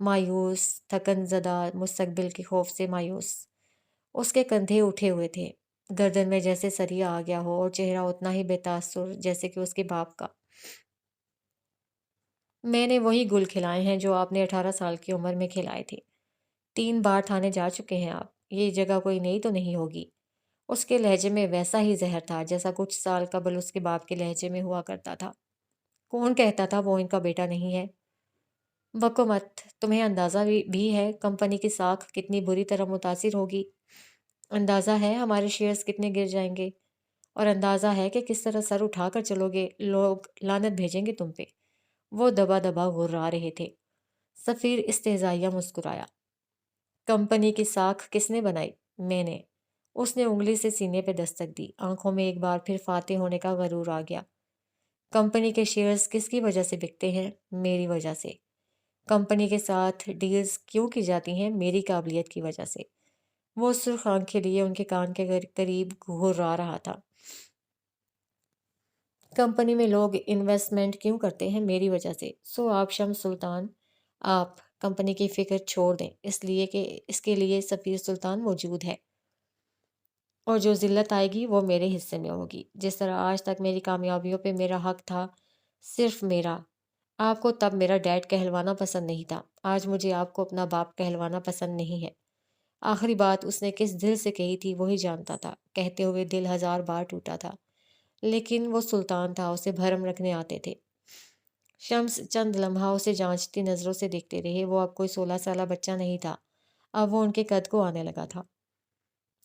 مایوس، تھکن زدہ، مستقبل کے خوف سے مایوس۔ اس کے کندھے اٹھے ہوئے تھے، گردن میں جیسے سریا آ گیا ہو، اور چہرہ اتنا ہی بے تاثر جیسے کہ اس کے باپ کا۔ میں نے وہی گل کھلائے ہیں جو آپ نے 18 سال کی عمر میں کھلائے تھے۔ 3 بار تھانے جا چکے ہیں آپ، یہ جگہ کوئی نئی تو نہیں ہوگی۔ اس کے لہجے میں ویسا ہی زہر تھا جیسا کچھ سال قبل اس کے باپ کے لہجے میں ہوا کرتا تھا۔ کون کہتا تھا وہ ان کا بیٹا نہیں ہے؟ بکو مت، تمہیں اندازہ بھی ہے کمپنی کی ساکھ کتنی بری طرح متاثر ہوگی؟ اندازہ ہے ہمارے شیئرز کتنے گر جائیں گے؟ اور اندازہ ہے کہ کس طرح سر اٹھا کر چلو گے، لوگ لعنت بھیجیں گے تم پہ۔ وہ دبا دبا غرا رہے تھے۔ سفیر استہزائیہ مسکرایا۔ کمپنی کی ساکھ کس نے بنائی؟ میں نے۔ اس نے انگلی سے سینے پہ دستک دی، آنکھوں میں ایک بار پھر فاتح ہونے کا غرور آ گیا۔ کمپنی کے شیئرز کس کی وجہ سے بکتے ہیں؟ میری وجہ سے۔ کمپنی کے ساتھ ڈیلز کیوں کی جاتی ہیں؟ میری قابلیت کی وجہ سے۔ وہ سرخ آنکھیں لیے ان کے کان کے قریب گھرا رہا تھا۔ کمپنی میں لوگ انویسٹمنٹ کیوں کرتے ہیں؟ میری وجہ سے۔ سو آپ شمس سلطان، آپ کمپنی کی فکر چھوڑ دیں، اس لیے کہ اس کے لیے سفیر سلطان موجود ہے، اور جو ذلت آئے گی وہ میرے حصے میں ہوگی۔ جس طرح آج تک میری کامیابیوں پہ میرا حق تھا، صرف میرا۔ آپ کو تب میرا ڈیڈ کہلوانا پسند نہیں تھا، آج مجھے آپ کو اپنا باپ کہلوانا پسند نہیں ہے۔ آخری بات اس نے کس دل سے کہی تھی وہی جانتا تھا، کہتے ہوئے دل 1000 بار ٹوٹا تھا، لیکن وہ سلطان تھا، اسے بھرم رکھنے آتے تھے۔ شمس چند لمحہ اسے جانچتی نظروں سے دیکھتے رہے۔ وہ اب کوئی 16 سالہ بچہ نہیں تھا، اب وہ ان کے قد کو آنے لگا تھا۔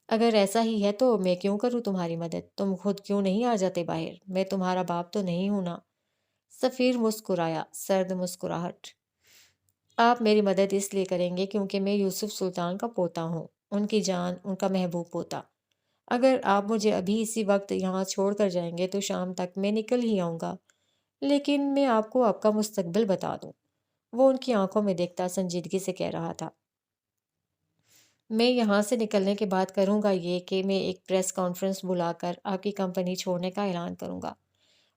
اگر ایسا ہی ہے تو میں کیوں کروں تمہاری مدد؟ تم خود کیوں نہیں آ جاتے باہر؟ میں تمہارا باپ تو نہیں ہوں نا؟ سفیر مسکرایا، سرد مسکراہٹ۔ آپ میری مدد اس لیے کریں گے کیونکہ میں یوسف سلطان کا پوتا ہوں، ان کی جان، ان کا محبوب پوتا۔ اگر آپ مجھے ابھی اسی وقت یہاں چھوڑ کر جائیں گے تو شام تک میں نکل ہی آؤں گا، لیکن میں آپ کو آپ کا مستقبل بتا دوں۔ وہ ان کی آنکھوں میں دیکھتا سنجیدگی سے کہہ رہا تھا۔ میں یہاں سے نکلنے کے بعد کروں گا یہ کہ میں ایک پریس کانفرنس بلا کر آپ کی کمپنی چھوڑنے کا اعلان کروں گا۔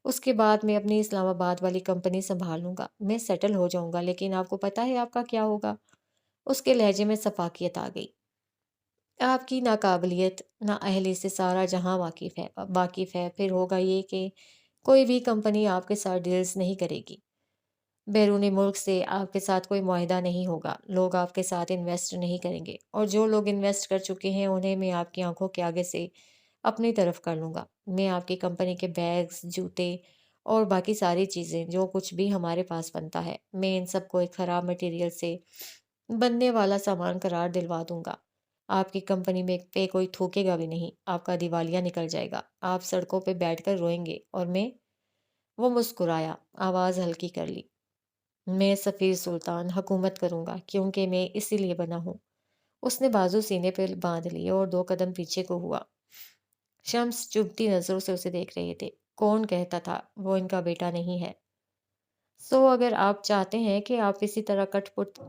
اس کے بعد میں اپنی اسلام آباد والی کمپنی سنبھال لوں گا، میں سیٹل ہو جاؤں گا۔ لیکن آپ کو پتہ ہے آپ کا کیا ہوگا؟ اس کے لہجے میں سفاکیت آ گئی۔ آپ کی ناقابلیت، نااہلی سے سارا جہاں واقف ہے۔ پھر ہوگا یہ کہ کوئی بھی کمپنی آپ کے ساتھ ڈیلز نہیں کرے گی، بیرونی ملک سے آپ کے ساتھ کوئی معاہدہ نہیں ہوگا، لوگ آپ کے ساتھ انویسٹ نہیں کریں گے، اور جو لوگ انویسٹ کر چکے ہیں انہیں میں آپ کی آنکھوں کے آگے سے اپنی طرف کر لوں گا۔ میں آپ کی کمپنی کے بیگز، جوتے اور باقی ساری چیزیں، جو کچھ بھی ہمارے پاس بنتا ہے، میں ان سب کو ایک خراب مٹیریل سے بننے والا سامان قرار دلوا دوں گا۔ آپ کی کمپنی میں پہ کوئی تھوکے گا بھی نہیں، آپ کا دیوالیہ نکل جائے گا، آپ سڑکوں پہ بیٹھ کر روئیں گے، اور میں… وہ مسکرایا، آواز ہلکی کر لی۔ میں سفیر سلطان حکومت کروں گا کیونکہ میں اسی لیے بنا ہوں۔ اس نے بازو سینے پہ باندھ لیے اور 2 قدم پیچھے کو ہوا۔ شمس چبھتی نظروں سے اسے دیکھ رہے تھے۔ کون کہتا تھا وہ ان کا بیٹا نہیں ہے؟ اگر آپ چاہتے ہیں کہ آپ اسی طرح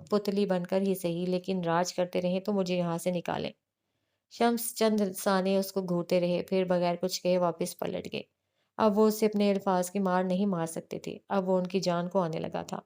پتلی بن کر ہی صحیح لیکن راج کرتے رہیں تو مجھے یہاں سے نکالیں۔ شمس چند ثانیے اس کو گھورتے رہے، پھر بغیر کچھ کہے واپس پلٹ گئے۔ اب وہ اسے اپنے الفاظ کی مار نہیں مار سکتے تھے، اب وہ ان کی جان کو آنے لگا تھا۔